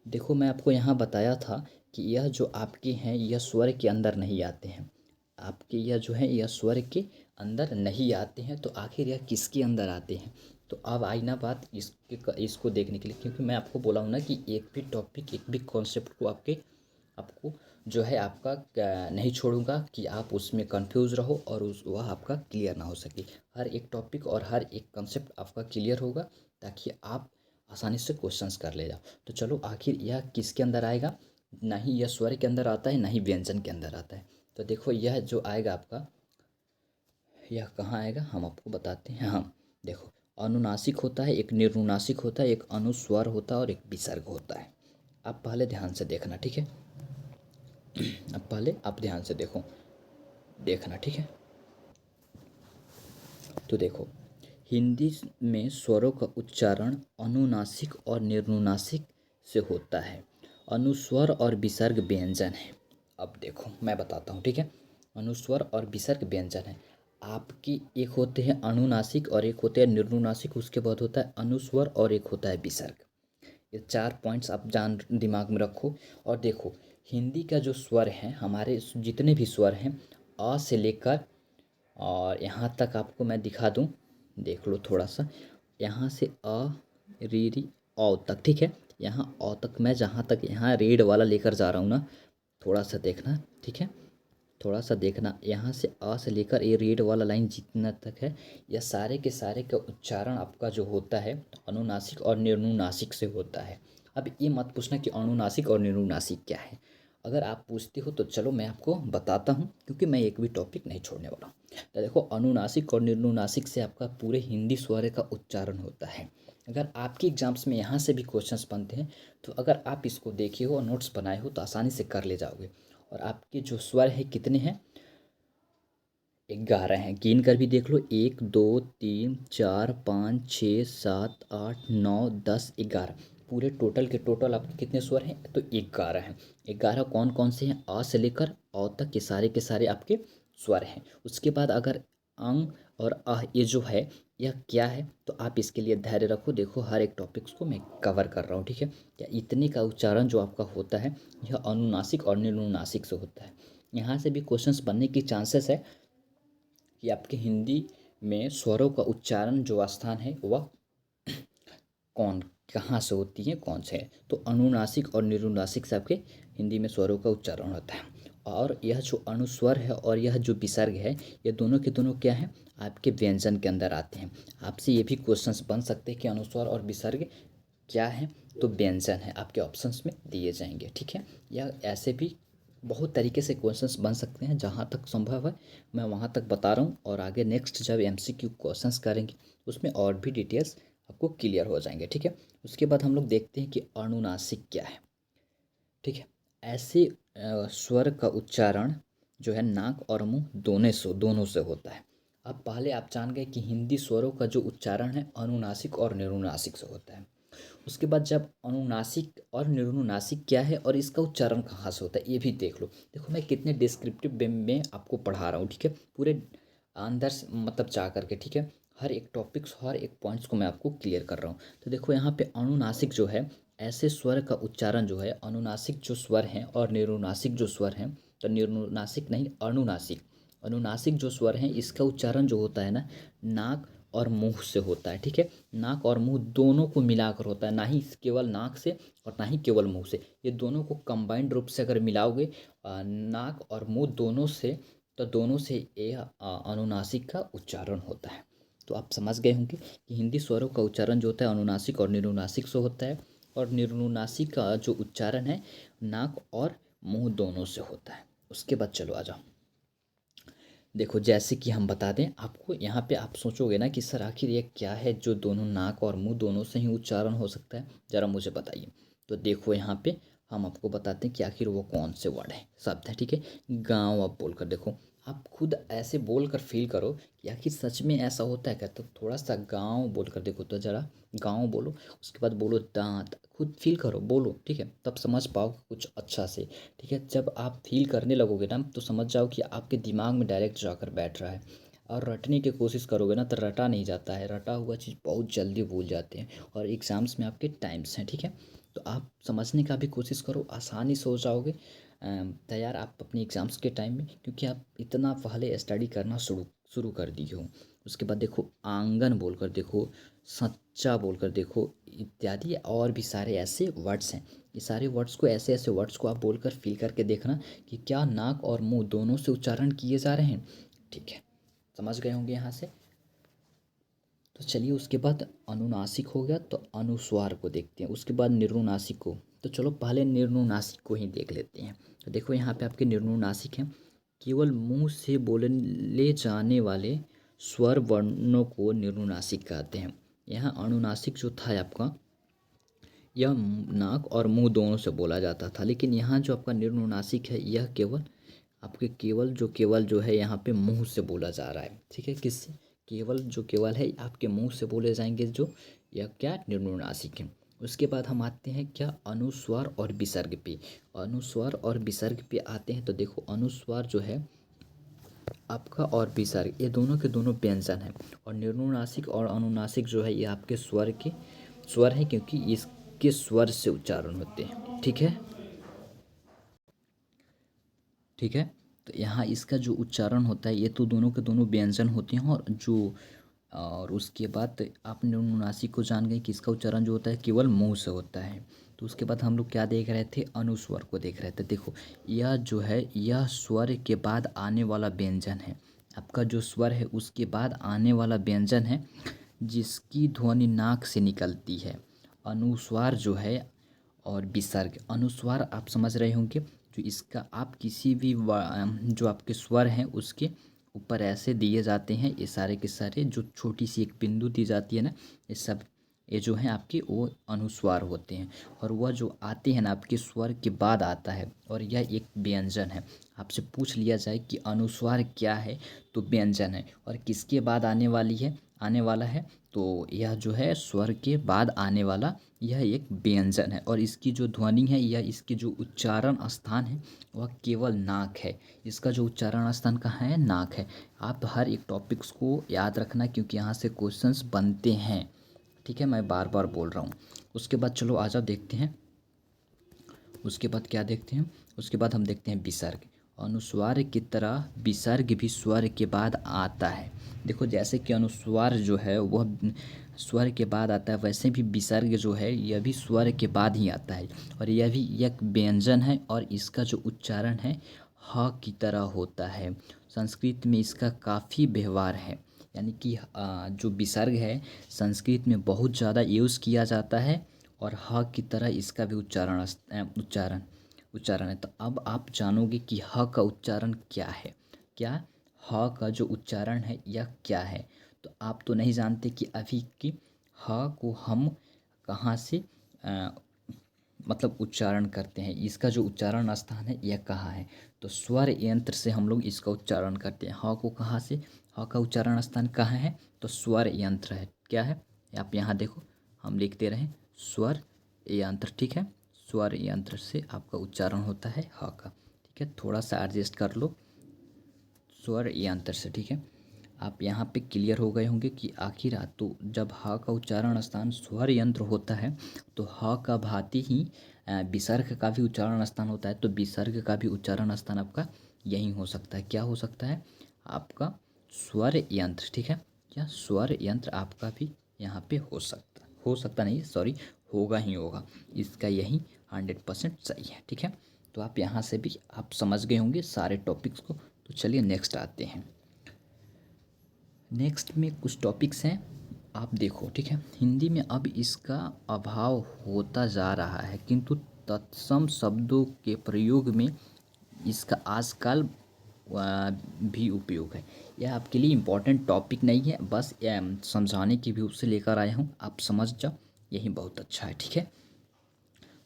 देखो मैं आपको यहाँ बताया था कि यह जो आपके हैं यह स्वर के अंदर नहीं आते हैं, आपके यह जो है यह स्वर के अंदर नहीं आते हैं। तो आखिर यह किसके अंदर आते हैं, तो अब आई ना बात इसको देखने के लिए, क्योंकि मैं आपको बोला हूँ ना कि एक भी टॉपिक, एक भी कॉन्सेप्ट को आपको जो है आपका नहीं छोड़ूंगा कि आप उसमें कंफ्यूज रहो और उस वह आपका क्लियर ना हो सके। हर एक टॉपिक और हर एक कंसेप्ट आपका क्लियर होगा ताकि आप आसानी से क्वेश्चंस कर ले जाओ। तो चलो, आखिर यह किसके अंदर आएगा? ना ही यह स्वर के अंदर आता है, ना ही व्यंजन के अंदर आता है। तो देखो, यह जो आएगा आपका, यह कहाँ आएगा हम आपको बताते हैं। हाँ, देखो, अनुनासिक होता है, एक निर्नुनासिक होता है, एक अनुस्वर होता है और एक विसर्ग होता है। आप पहले ध्यान से देखना, ठीक है? अब पहले आप ध्यान से देखना, ठीक है? तो देखो, हिंदी में स्वरों का उच्चारण अनुनासिक और निर्नुनासिक से होता है। अनुस्वर और विसर्ग व्यंजन है। अब देखो मैं बताता हूँ, ठीक है? अनुस्वर और विसर्ग व्यंजन है आपकी। एक होते हैं अनुनासिक और एक होते हैं निर्नुनासिक, उसके बाद होता है अनुस्वर और एक होता है विसर्ग। ये 4 पॉइंट्स आप दिमाग में रखो। और देखो, हिंदी का जो स्वर है, हमारे जितने भी स्वर हैं, अ से लेकर और यहाँ तक आपको मैं दिखा दूँ, देख लो थोड़ा सा। यहाँ से अ, री री औ तक, ठीक है? यहाँ औ तक मैं जहाँ तक यहाँ रेड वाला लेकर जा रहा हूँ ना, थोड़ा सा देखना, ठीक है? थोड़ा सा देखना, यहाँ से अ से लेकर ये रेड वाला लाइन जितना तक है, यह सारे के सारे का उच्चारण आपका जो होता है अनुनासिक और निर्नुनासिक से होता है। अब ये मत पूछना कि अनुनासिक और निर्नुनासिक क्या है। अगर आप पूछते हो तो चलो मैं आपको बताता हूँ, क्योंकि मैं एक भी टॉपिक नहीं छोड़ने वाला हूँ। तो देखो, अनुनासिक और निर्नुनासिक से आपका पूरे हिंदी स्वर का उच्चारण होता है। अगर आपके एग्जाम्स में यहाँ से भी क्वेश्चंस बनते हैं, तो अगर आप इसको देखे हो और नोट्स बनाए हो तो आसानी से कर ले जाओगे। और आपके जो स्वर है कितने हैं? 11 हैं। गिन कर भी देख लो, 1 2 3 4 5 6 7 8 9 10 11। पूरे टोटल के टोटल आपके कितने स्वर हैं? तो 11 हैं। 11 कौन कौन से हैं? अ से लेकर औ तक के सारे आपके स्वर हैं। उसके बाद अगर अंग और अह ये जो है, यह क्या है? तो आप इसके लिए धैर्य रखो। देखो, हर एक टॉपिक्स को मैं कवर कर रहा हूँ, ठीक है? या इतने का उच्चारण जो आपका होता है, यह अनुनासिक और निर्नुनासिक से होता है। यहाँ से भी क्वेश्चंस बनने की चांसेस है कि आपके हिंदी में स्वरों का उच्चारण जो स्थान है वह कौन कहाँ से होती है, कौन से है। तो अनुनासिक और निरुनासिक से आपके हिंदी में स्वरों का उच्चारण होता है। और यह जो अनुस्वर है और यह जो विसर्ग है, ये दोनों के दोनों क्या है? आपके व्यंजन के अंदर आते हैं। आपसे ये भी क्वेश्चंस बन सकते हैं कि अनुस्वर और विसर्ग क्या है? तो व्यंजन है, आपके ऑप्शंस में दिए जाएंगे, ठीक है? या ऐसे भी बहुत तरीके से क्वेश्चंस बन सकते हैं, जहाँ तक संभव है मैं वहाँ तक बता रहा हूँ। और आगे नेक्स्ट जब एमसीक्यू क्वेश्चंस करेंगे उसमें और भी डिटेल्स आपको क्लियर हो जाएंगे, ठीक है? उसके बाद हम लोग देखते हैं कि अनुनासिक क्या है, ठीक है? ऐसे स्वर का उच्चारण जो है नाक और मुंह दोनों से होता है। अब पहले आप जान गए कि हिंदी स्वरों का जो उच्चारण है अनुनासिक और निरुनासिक से होता है। उसके बाद जब अनुनासिक और निरुनासिक क्या है और इसका उच्चारण कहाँ से होता है, ये भी देख लो। देखो, मैं कितने डिस्क्रिप्टिव वे में आपको पढ़ा रहा हूँ, ठीक है? पूरे अंदर से मतलब जा करके, ठीक है? हर एक टॉपिक्स, हर एक पॉइंट्स को मैं आपको क्लियर कर रहा हूँ। तो देखो, यहाँ पे अनुनासिक जो है, ऐसे स्वर का उच्चारण जो है, अनुनासिक जो स्वर हैं और निरुनासिक जो स्वर हैं, तो निरुनासिक नहीं, अनुनासिक। अनुनासिक जो स्वर हैं, इसका उच्चारण जो होता है ना, नाक और मुंह से होता है, ठीक है? नाक और मुंह दोनों को मिलाकर होता है, ना ही केवल नाक से और ना ही केवल मुंह से। ये दोनों को कंबाइंड रूप से अगर मिलाओगे नाक और मुंह दोनों से, तो दोनों से ये अनुनासिक का उच्चारण होता है। तो आप समझ गए होंगे कि हिंदी स्वरों का उच्चारण जो होता है अनुनासिक और निरुनासिक से होता है। और निरुनासिक का जो उच्चारण है नाक और मुंह दोनों से होता है। उसके बाद चलो आ जाओ। देखो, जैसे कि हम बता दें आपको, यहाँ पे आप सोचोगे ना कि सर आखिर ये क्या है जो दोनों नाक और मुंह दोनों से ही उच्चारण हो सकता है, ज़रा मुझे बताइए। तो देखो, यहाँ पे हम आपको बताते हैं कि आखिर वो कौन से वर्ड है, शब्द है, ठीक है? गाँव आप बोलकर देखो, आप खुद ऐसे बोलकर फील करो कि आखिर सच में ऐसा होता है क्या। तो थोड़ा सा गाँव बोलकर देखो, तो ज़रा गाँव बोलो। उसके बाद बोलो दांत, खुद फील करो, बोलो, ठीक है? तब समझ पाओगे कुछ अच्छा से, ठीक है? जब आप फील करने लगोगे ना, तो समझ जाओ कि आपके दिमाग में डायरेक्ट जाकर बैठ रहा है। और रटने की कोशिश करोगे ना, तो रटा नहीं जाता है। रटा हुआ चीज़ बहुत जल्दी भूल जाते हैं। और एग्ज़ाम्स में आपके टाइम्स हैं, ठीक है? तो आप समझने का भी कोशिश करो, आसानी से हो जाओगे तैयार आप अपनी एग्ज़ाम्स के टाइम में, क्योंकि आप इतना पहले स्टडी करना शुरू शुरू कर दिए हो। उसके बाद देखो आंगन बोलकर देखो, सच्चा बोलकर देखो, इत्यादि और भी सारे ऐसे वर्ड्स हैं। ये सारे वर्ड्स को, ऐसे ऐसे वर्ड्स को आप बोलकर फील करके देखना कि क्या नाक और मुंह दोनों से उच्चारण किए जा रहे हैं। ठीक है, समझ गए होंगे यहाँ से। तो चलिए उसके बाद अनुनासिक हो गया, तो अनुस्वार को देखते हैं। उसके बाद निर्नुनासिक को, तो चलो पहले निर्नुनासिक को ही देख लेते हैं। तो देखो यहाँ पे आपके निर्नुनासिक हैं, केवल मुंह से बोले जाने वाले स्वर वर्णों को निर्नुनासिक कहते हैं। यहाँ अनुनासिक जो था आपका, यह नाक और मुंह दोनों से बोला जाता था, लेकिन यहाँ जो आपका निर्नुनासिक है यह केवल आपके केवल जो है यहाँ पे मुंह से बोला जा रहा है। ठीक है, किससे? केवल है आपके मुंह से बोले जाएंगे जो, यह क्या निर्नुनासिक है। उसके बाद हम आते हैं क्या, अनुस्वार और विसर्ग पे। अनुस्वार और विसर्ग पे आते हैं, तो देखो अनुस्वार जो है आपका और विसर्ग, ये दोनों के दोनों व्यंजन है। और निर्नुनासिक और अनुनासिक जो है ये आपके स्वर हैं, क्योंकि इसके स्वर से उच्चारण होते हैं। ठीक है, ठीक है। तो यहाँ इसका जो उच्चारण होता है, ये तो दोनों के दोनों व्यंजन होते हैं। और उसके बाद आपने अनुनासिक को जान गए कि इसका उच्चारण जो होता है केवल मुंह से होता है। तो उसके बाद हम लोग क्या देख रहे थे, अनुस्वर को देख रहे थे। देखो यह जो है, यह स्वर के बाद आने वाला व्यंजन है। आपका जो स्वर है उसके बाद आने वाला व्यंजन है, जिसकी ध्वनि नाक से निकलती है। अनुस्वार जो है और विसर्ग। अनुस्वार आप समझ रहे होंगे, जो इसका आप किसी भी जो आपके स्वर हैं उसके ऊपर ऐसे दिए जाते हैं, ये सारे के सारे जो छोटी सी एक बिंदु दी जाती है ना, ये जो है आपके वो अनुस्वार होते हैं। और वह जो आते हैं ना आपके स्वर के बाद आता है, और यह एक व्यंजन है। आपसे पूछ लिया जाए कि अनुस्वार क्या है, तो व्यंजन है। और किसके बाद आने वाला है, तो यह जो है स्वर के बाद आने वाला यह एक व्यंजन है। और इसकी जो ध्वनि है, यह इसकी जो उच्चारण स्थान है वह केवल नाक है। इसका जो उच्चारण स्थान कहाँ है, नाक है। आप हर एक टॉपिक्स को याद रखना, क्योंकि यहाँ से क्वेश्चंस बनते हैं। ठीक है, मैं बार बार बोल रहा हूँ। उसके बाद चलो आ जाओ देखते हैं, उसके बाद क्या देखते हैं। उसके बाद हम देखते हैं विसर्ग। अनुस्वार की तरह विसर्ग भी स्वर के बाद आता है। देखो जैसे कि अनुस्वार जो है वह स्वर के बाद आता है, वैसे भी विसर्ग जो है यह भी स्वर के बाद ही आता है। और यह भी एक व्यंजन है, और इसका जो उच्चारण है ह की तरह होता है। संस्कृत में इसका काफ़ी व्यवहार है, यानी कि जो विसर्ग है संस्कृत में बहुत ज़्यादा यूज़ किया जाता है। और ह की तरह इसका भी उच्चारण है। तो अब आप जानोगे कि ह का उच्चारण क्या है। क्या ह का जो उच्चारण है यह क्या है। तो आप तो नहीं जानते कि अभी कि ह को हम कहाँ से मतलब उच्चारण करते हैं, इसका जो उच्चारण स्थान है यह कहाँ है। तो स्वर यंत्र से हम लोग इसका उच्चारण करते हैं। ह को कहाँ से, ह का उच्चारण स्थान कहाँ है, तो स्वर यंत्र है। क्या है, आप यहाँ देखो हम लिखते रहें, स्वर यंत्र। ठीक है, स्वर यंत्र से आपका उच्चारण होता है ह का। ठीक है, थोड़ा सा एडजस्ट कर लो, स्वर यंत्र से। ठीक है, आप यहाँ पे क्लियर हो गए होंगे कि आखिर तो जब ह का उच्चारण स्थान स्वर यंत्र होता है, तो ह का भांति ही विसर्ग का भी उच्चारण स्थान होता है। तो विसर्ग का भी उच्चारण स्थान आपका यही हो सकता है। क्या हो सकता है, आपका स्वर यंत्र। ठीक है, या स्वर यंत्र आपका भी यहाँ पे हो सकता नहीं, सॉरी, होगा ही होगा। इसका यही 100% सही है। ठीक है, तो आप यहाँ से भी आप समझ गए होंगे सारे टॉपिक्स को। तो चलिए नेक्स्ट आते हैं। नेक्स्ट में कुछ टॉपिक्स हैं, आप देखो। ठीक है, हिंदी में अब इसका अभाव होता जा रहा है, किंतु तत्सम शब्दों के प्रयोग में इसका आजकल भी उपयोग है। यह आपके लिए इम्पोर्टेंट टॉपिक नहीं है, बस समझाने की व्यू से लेकर आया हूँ, आप समझ जाओ, यही बहुत अच्छा है। ठीक है,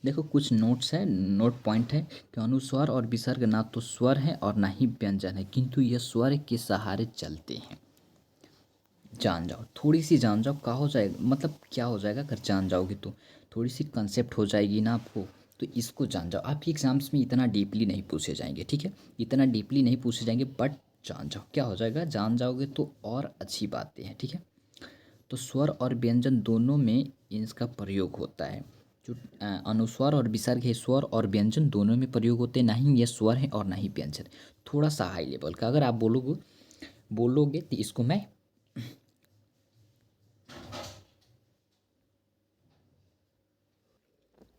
देखो कुछ नोट्स है, नोट पॉइंट है कि अनुस्वार और विसर्ग ना तो स्वर है और ना ही व्यंजन है, किंतु यह स्वर के सहारे चलते हैं। जान जाओ, थोड़ी सी जान जाओ, क्या हो जाएगा, मतलब क्या हो जाएगा अगर जान जाओगे तो थोड़ी सी कंसेप्ट हो जाएगी ना आपको। तो इसको जान जाओ, आपके एग्जाम्स में इतना डीपली नहीं पूछे जाएंगे। ठीक है, इतना डीपली नहीं पूछे जाएंगे, बट जान जाओ, क्या हो जाएगा, जान जाओगे तो और अच्छी बातें हैं। ठीक है, तो स्वर और व्यंजन दोनों में इसका प्रयोग होता है। जो अनुस्वार और विसर्ग है, स्वर और व्यंजन दोनों में प्रयोग होते हैं, ना ही ये स्वर है और ना ही व्यंजन। थोड़ा सा हाई लेवल का अगर आप बोलोगे तो इसको मैं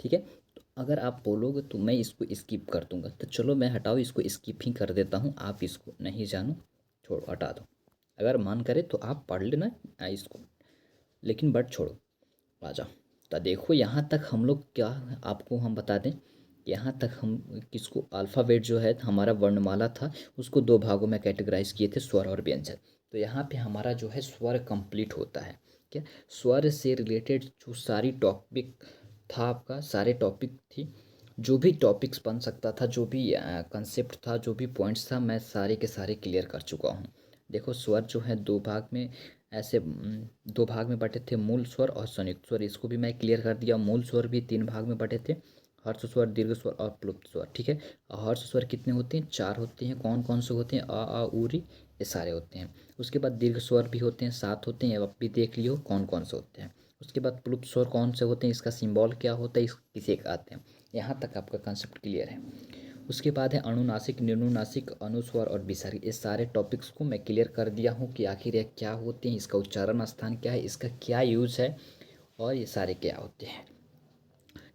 ठीक है। तो अगर आप बोलोगे तो मैं इसको स्किप कर दूंगा, तो चलो मैं हटाओ इसको स्किप ही कर देता हूँ, आप इसको नहीं जानो, छोड़ो हटा दो। अगर मन करे तो आप पढ़ लेना इसको, लेकिन बट छोड़ो, आ जाओ। तो देखो यहाँ तक हम लोग क्या, आपको हम बता दें, यहाँ तक हम किसको अल्फ़ाबेट जो है हमारा वर्णमाला था उसको दो भागों में कैटेगराइज किए थे, स्वर और व्यंजन। तो यहाँ पे हमारा जो है स्वर कंप्लीट होता है। क्या स्वर से रिलेटेड जो सारी टॉपिक था आपका, सारे टॉपिक थी, जो भी टॉपिक्स बन सकता था, जो भी कंसेप्ट था, जो भी पॉइंट्स था, मैं सारे के सारे क्लियर कर चुका हूँ। देखो स्वर जो है दो भाग में ऐसे दो भाग में बटे थे, मूल स्वर और संयुक्त स्वर, इसको भी मैं क्लियर कर दिया। मूल स्वर भी तीन भाग में बटे थे, हर्ष स्वर, दीर्घ स्वर और प्लुप्त स्वर। ठीक है, और हर्ष स्वर कितने होते हैं? चार होते हैं। कौन कौन से होते हैं? आ उ री, ये सारे होते हैं। उसके बाद दीर्घ स्वर भी होते हैं, सात होते हैं, अब भी देख लियो कौन कौन से होते हैं। उसके बाद प्लुप्त स्वर कौन से होते हैं, इसका सिंबल क्या होता है, इस किसे कहते हैं। यहाँ तक आपका कंसेप्ट क्लियर है। उसके बाद है अनुनासिक, निनुनासिक, अनुस्वर और विसर्ग। इस सारे टॉपिक्स को मैं क्लियर कर दिया हूँ कि आखिर ये क्या होते हैं, इसका उच्चारण स्थान क्या है, इसका क्या यूज़ है, और ये सारे क्या होते हैं।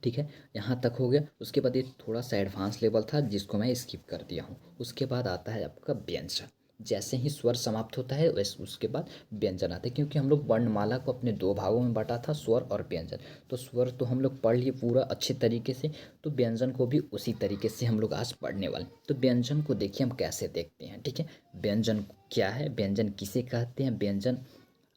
ठीक है, यहाँ तक हो गया। उसके बाद ये थोड़ा सा एडवांस लेवल था जिसको मैं स्किप कर दिया हूँ। उसके बाद आता है आपका व्यंजन। जैसे ही स्वर समाप्त होता है वैसे उसके बाद व्यंजन आता है, क्योंकि हम लोग वर्णमाला को अपने दो भागों में बांटा था, स्वर और व्यंजन। तो स्वर तो हम लोग पढ़ लिए पूरा अच्छे तरीके से, तो व्यंजन को भी उसी तरीके से हम लोग आज पढ़ने वाले। तो व्यंजन को देखिए हम कैसे देखते हैं। ठीक है, व्यंजन क्या है, व्यंजन किसे कहते हैं, व्यंजन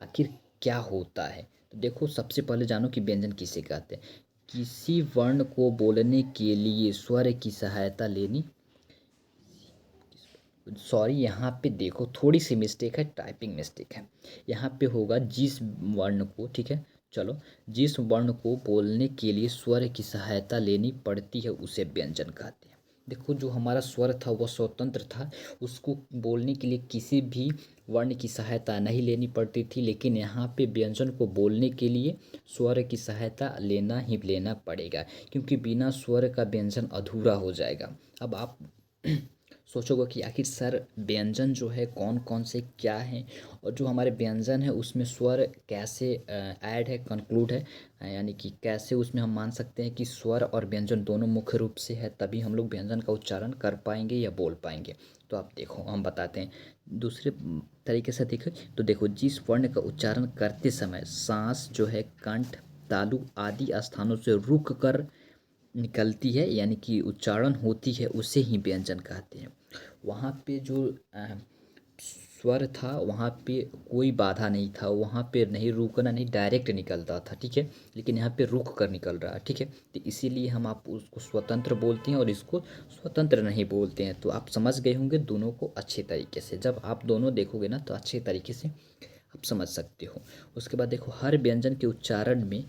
आखिर क्या होता है। तो देखो सबसे पहले जानो कि व्यंजन किसे कहते हैं। किसी वर्ण को बोलने के लिए स्वर की सहायता लेनी, सॉरी यहाँ पे देखो थोड़ी सी मिस्टेक है, टाइपिंग मिस्टेक है। यहाँ पे होगा जिस वर्ण को, ठीक है, चलो, जिस वर्ण को बोलने के लिए स्वर की सहायता लेनी पड़ती है उसे व्यंजन कहते हैं। देखो जो हमारा स्वर था वह स्वतंत्र था, उसको बोलने के लिए किसी भी वर्ण की सहायता नहीं लेनी पड़ती थी, लेकिन यहाँ पे व्यंजन को बोलने के लिए स्वर की सहायता लेना ही लेना पड़ेगा, क्योंकि बिना स्वर का व्यंजन अधूरा हो जाएगा। अब आप सोचोगे कि आखिर सर व्यंजन जो है कौन कौन से क्या हैं, और जो हमारे व्यंजन है उसमें स्वर कैसे ऐड है, कंक्लूड है, यानी कि कैसे उसमें हम मान सकते हैं कि स्वर और व्यंजन दोनों मुख्य रूप से है, तभी हम लोग व्यंजन का उच्चारण कर पाएंगे या बोल पाएंगे। तो आप देखो हम बताते हैं दूसरे तरीके से। देखो तो देखो, जिस वर्ण का उच्चारण करते समय सांस जो है कंठ, तालु आदि स्थानों से रुक कर निकलती है, यानी कि उच्चारण होती है, उसे ही व्यंजन कहते हैं। वहाँ पे जो स्वर था वहाँ पे कोई बाधा नहीं था, वहाँ पे नहीं रुकना, नहीं डायरेक्ट निकलता था। ठीक है, लेकिन यहाँ पे रुक कर निकल रहा है। ठीक है, तो इसीलिए हम आप उसको स्वतंत्र बोलते हैं और इसको स्वतंत्र नहीं बोलते हैं। तो आप समझ गए होंगे दोनों को अच्छे तरीके से। जब आप दोनों देखोगे ना तो अच्छे तरीके से आप समझ सकते हो। उसके बाद देखो, हर व्यंजन के उच्चारण में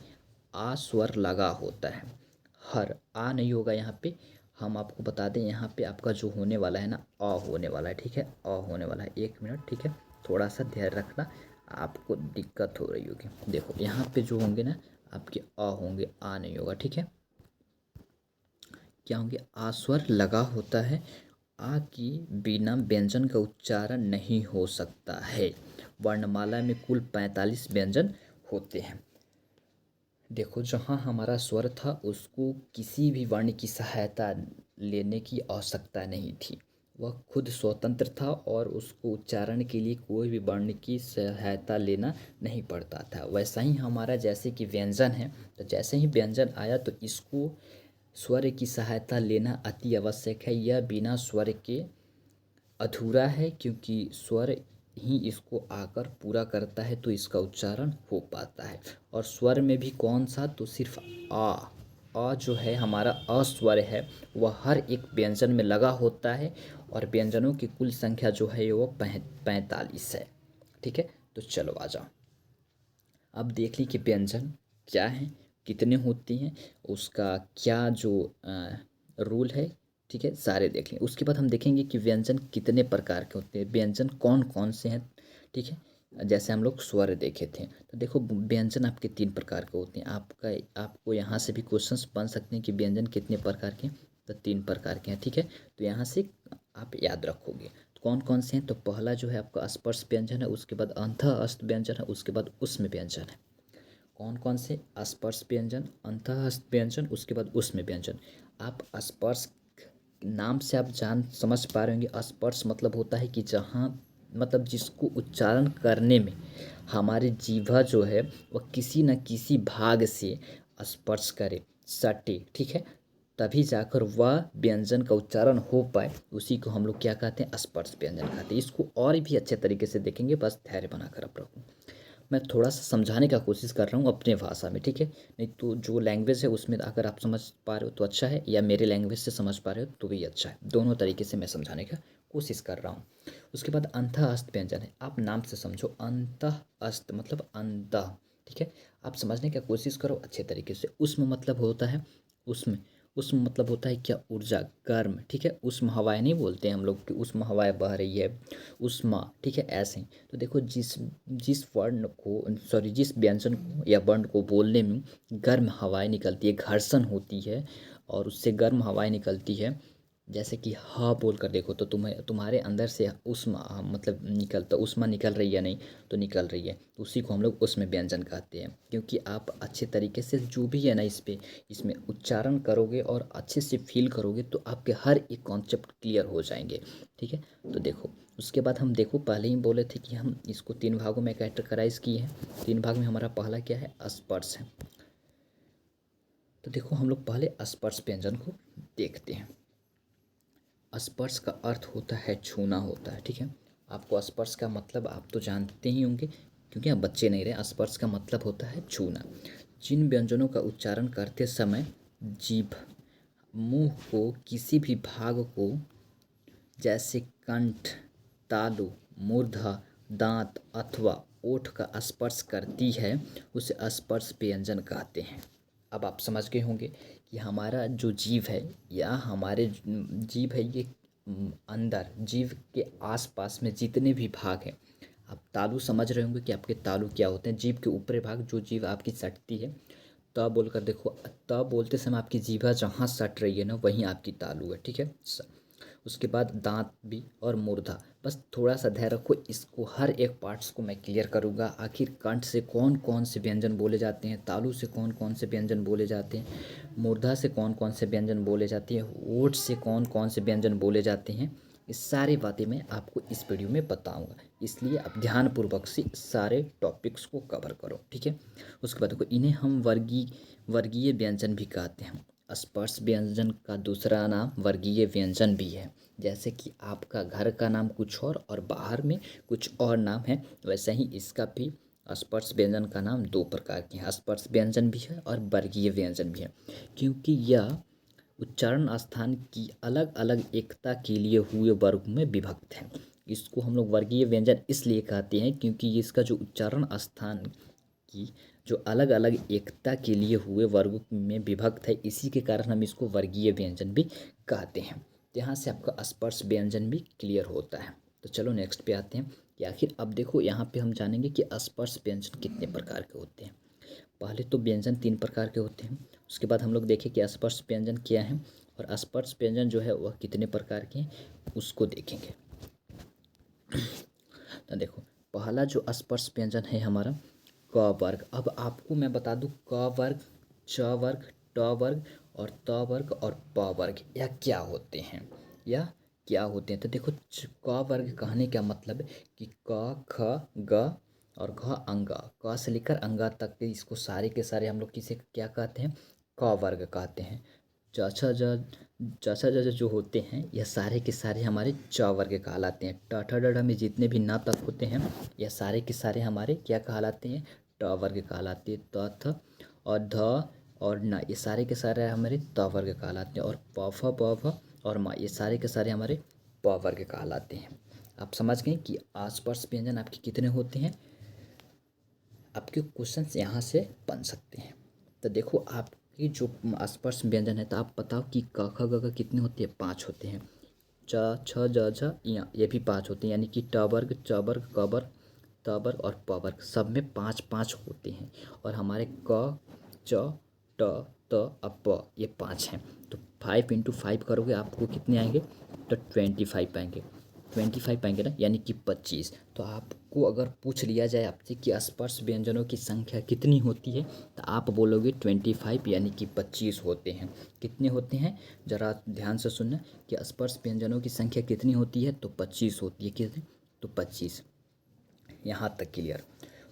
आ स्वर लगा होता है। हर आ नहीं होगा यहाँ पे, हम आपको बता दें यहाँ पे आपका जो होने वाला है ना, अ होने वाला है। ठीक है, अ होने वाला है, एक मिनट। ठीक है, थोड़ा सा ध्यान रखना, आपको दिक्कत हो रही होगी। देखो यहाँ पे जो होंगे ना आपके अ होंगे, आ नहीं होगा। ठीक है, क्या होंगे, आ स्वर लगा होता है। आ की बिना व्यंजन का उच्चारण नहीं हो सकता है। वर्णमाला में कुल 45 व्यंजन होते हैं। देखो जहाँ हमारा स्वर था उसको किसी भी वर्ण की सहायता लेने की आवश्यकता नहीं थी, वह खुद स्वतंत्र था और उसको उच्चारण के लिए कोई भी वर्ण की सहायता लेना नहीं पड़ता था। वैसा ही हमारा जैसे कि व्यंजन है, तो जैसे ही व्यंजन आया तो इसको स्वर की सहायता लेना अति आवश्यक है। यह बिना स्वर के अधूरा है, क्योंकि स्वर ही इसको आकर पूरा करता है तो इसका उच्चारण हो पाता है। और स्वर में भी कौन सा, तो सिर्फ आ, अ जो है हमारा अस्वर है वह हर एक व्यंजन में लगा होता है, और व्यंजनों की कुल संख्या जो है वो 45 है। ठीक है, तो चलो आ जाओ, अब देख ली कि व्यंजन क्या है, कितने होते हैं, उसका क्या जो रूल है। ठीक है, सारे देख लें। उसके बाद हम देखेंगे कि व्यंजन कितने प्रकार के होते हैं, व्यंजन कौन कौन से हैं। ठीक है, जैसे हम लोग स्वर देखे थे, तो देखो व्यंजन आपके तीन प्रकार के होते हैं। आपको यहाँ से भी क्वेश्चंस बन सकते हैं कि व्यंजन कितने प्रकार के हैं, तो तीन प्रकार के हैं। ठीक है, तो यहाँ से आप याद रखोगे तो कौन कौन से हैं। तो पहला जो है आपका स्पर्श व्यंजन है, उसके बाद अंतः अस्त व्यंजन है, उसके बाद उष्म व्यंजन है। कौन कौन से? स्पर्श व्यंजन, अंतःस्थ व्यंजन, उसके बाद ऊष्म व्यंजन। आप स्पर्श नाम से आप जान समझ पा रहे होंगे, स्पर्श मतलब होता है कि जहाँ मतलब जिसको उच्चारण करने में हमारी जीभा जो है वह किसी न किसी भाग से स्पर्श करे, सटे, ठीक है, तभी जाकर वह व्यंजन का उच्चारण हो पाए, उसी को हम लोग क्या कहते हैं? स्पर्श व्यंजन कहते हैं। इसको और भी अच्छे तरीके से देखेंगे, बस धैर्य बनाकर आप रखो। मैं थोड़ा सा समझाने का कोशिश कर रहा हूँ अपने भाषा में, ठीक है, नहीं तो जो लैंग्वेज है उसमें अगर आप समझ पा रहे हो तो अच्छा है, या मेरे लैंग्वेज से समझ पा रहे हो तो भी अच्छा है। दोनों तरीके से मैं समझाने का कोशिश कर रहा हूँ। उसके बाद अंतःस्थ व्यंजन है, आप नाम से समझो, अंतःस्थ मतलब अंतः, ठीक है, आप समझने का कोशिश करो अच्छे तरीके से। उष्म मतलब होता है, उष्म, उष्म मतलब होता है क्या? ऊर्जा, गर्म, ठीक है, उष्म हवाएं नहीं बोलते हैं हम लोग कि उष्म हवाएं बह रही है, उष्मा, ठीक है, ऐसे ही। तो देखो जिस जिस वर्ण को, सॉरी, जिस व्यंजन को या वर्ण को बोलने में गर्म हवाएं निकलती है, घर्षण होती है और उससे गर्म हवाएं निकलती है, जैसे कि ह बोल कर देखो तो तुम्हारे अंदर से उष्मा मतलब निकलता, उष्मा निकल रही है, नहीं तो निकल रही है, तो उसी को हम लोग उष्म व्यंजन कहते हैं। क्योंकि आप अच्छे तरीके से जो भी है ना इसमें उच्चारण करोगे और अच्छे से फील करोगे तो आपके हर एक कॉन्सेप्ट क्लियर हो जाएंगे, ठीक है। तो देखो उसके बाद हम देखो पहले ही बोले थे कि हम इसको 3 भागों में कैटेगराइज किए हैं। 3 भाग में हमारा पहला क्या है? स्पर्श है। तो देखो हम लोग पहले स्पर्श व्यंजन को देखते हैं। स्पर्श का अर्थ होता है छूना होता है, ठीक है। आपको स्पर्श का मतलब आप तो जानते ही होंगे क्योंकि आप बच्चे नहीं रहे। स्पर्श का मतलब होता है छूना। जिन व्यंजनों का उच्चारण करते समय जीभ मुंह को किसी भी भाग को, जैसे कंठ, तालु, मूर्धा, दांत अथवा ओठ का स्पर्श करती है, उसे स्पर्श व्यंजन कहते हैं। अब आप समझ गए होंगे कि हमारा जो जीभ है या हमारे जीभ है ये अंदर जीभ के आसपास में जितने भी भाग हैं, आप तालु समझ रहे होंगे कि आपके तालु क्या होते हैं। जीभ के ऊपरी भाग जो जीभ आपकी सटती है, त बोलकर देखो, त बोलते समय आपकी जीभा जहाँ सट रही है ना वहीं आपकी तालु है, ठीक है। उसके बाद दांत भी और मूर्धा। बस थोड़ा सा धैर्य रखो, इसको हर एक पार्ट्स को मैं क्लियर करूँगा। आखिर कंठ से कौन कौन से व्यंजन बोले जाते हैं, तालु से कौन कौन से व्यंजन बोले जाते हैं, मूर्धा से कौन कौन से व्यंजन बोले जाते हैं, ओठ से कौन कौन से व्यंजन बोले जाते हैं, इस सारी बातें मैं आपको इस वीडियो में बताऊंगा। इसलिए आप ध्यानपूर्वक से सारे टॉपिक्स को कवर करो, ठीक है। उसके बाद देखो इन्हें हम वर्गीय व्यंजन भी कहते हैं। स्पर्श व्यंजन का दूसरा नाम वर्गीय व्यंजन भी है। जैसे कि आपका घर का नाम कुछ और बाहर में कुछ और नाम है, वैसे ही इसका भी स्पर्श व्यंजन का नाम 2 प्रकार के हैं। स्पर्श व्यंजन भी है और वर्गीय व्यंजन भी है, क्योंकि यह उच्चारण स्थान की अलग अलग एकता के लिए हुए वर्ग में विभक्त है। इसको हम लोग वर्गीय व्यंजन इसलिए कहते हैं क्योंकि इसका जो उच्चारण स्थान की जो अलग अलग एकता के लिए हुए वर्ग में विभक्त है, इसी के कारण हम इसको वर्गीय व्यंजन भी कहते हैं। यहाँ से आपका स्पर्श व्यंजन भी क्लियर होता है। तो चलो नेक्स्ट पे आते हैं कि आखिर अब देखो यहाँ पे हम जानेंगे कि स्पर्श व्यंजन कितने प्रकार के होते हैं। पहले तो व्यंजन 3 प्रकार के होते हैं, उसके बाद हम लोग देखें कि स्पर्श व्यंजन क्या है और स्पर्श व्यंजन जो है वह कितने प्रकार के हैं उसको देखेंगे। तो देखो पहला जो स्पर्श व्यंजन है हमारा क वर्ग। अब आपको मैं बता दूं क वर्ग, च वर्ग, ट वर्ग और त वर्ग और प वर्ग यह क्या होते हैं, या क्या होते हैं। तो देखो क वर्ग कहने का मतलब कि क, ख, ग और घ अंगा, क से लेकर अंगा तक के इसको सारे के सारे हम लोग किसे क्या कहते हैं? क वर्ग कहते हैं। च छ ज च छ ज जो होते हैं यह सारे के सारे हमारे च वर्ग कहलाते हैं। ट ठ ड ढ में जितने भी न तक होते हैं यह सारे के सारे हमारे क्या कहलाते हैं? ट वर्ग कहलाते हैं। त थ और ध और न ये सारे के सारे हमारे त वर्ग कहलाते हैं। और प फ ब भ और म ये सारे के सारे हमारे प वर्ग कहलाते हैं। आप समझ गए कि स्पर्श व्यंजन आपके कितने होते हैं। आपके क्वेश्चंस यहाँ से बन सकते हैं। तो देखो आपकी जो स्पर्श व्यंजन है तो आप बताओ कि क ख ग घ कितने होते हैं? 5 होते हैं। च छ ज झ ये भी 5 होते हैं, यानी कि ट वर्ग, च वर्ग, क वर्ग, त वर्ग और प वर्ग सब में 5-5 होते हैं। और हमारे क, च, ट, त और प ये 5 हैं। तो 5 × 5 करोगे आपको कितने आएंगे? तो 25 आएंगे। 25 पाएंगे ना, यानी कि 25। तो आपको अगर पूछ लिया जाए आपसे कि स्पर्श व्यंजनों की संख्या कितनी होती है, तो आप बोलोगे 25, यानी कि 25 होते हैं। कितने होते हैं, ज़रा ध्यान से सुनना कि स्पर्श व्यंजनों की संख्या कितनी होती है, तो 25 होती है। कितनी, तो 25। यहाँ तक क्लियर।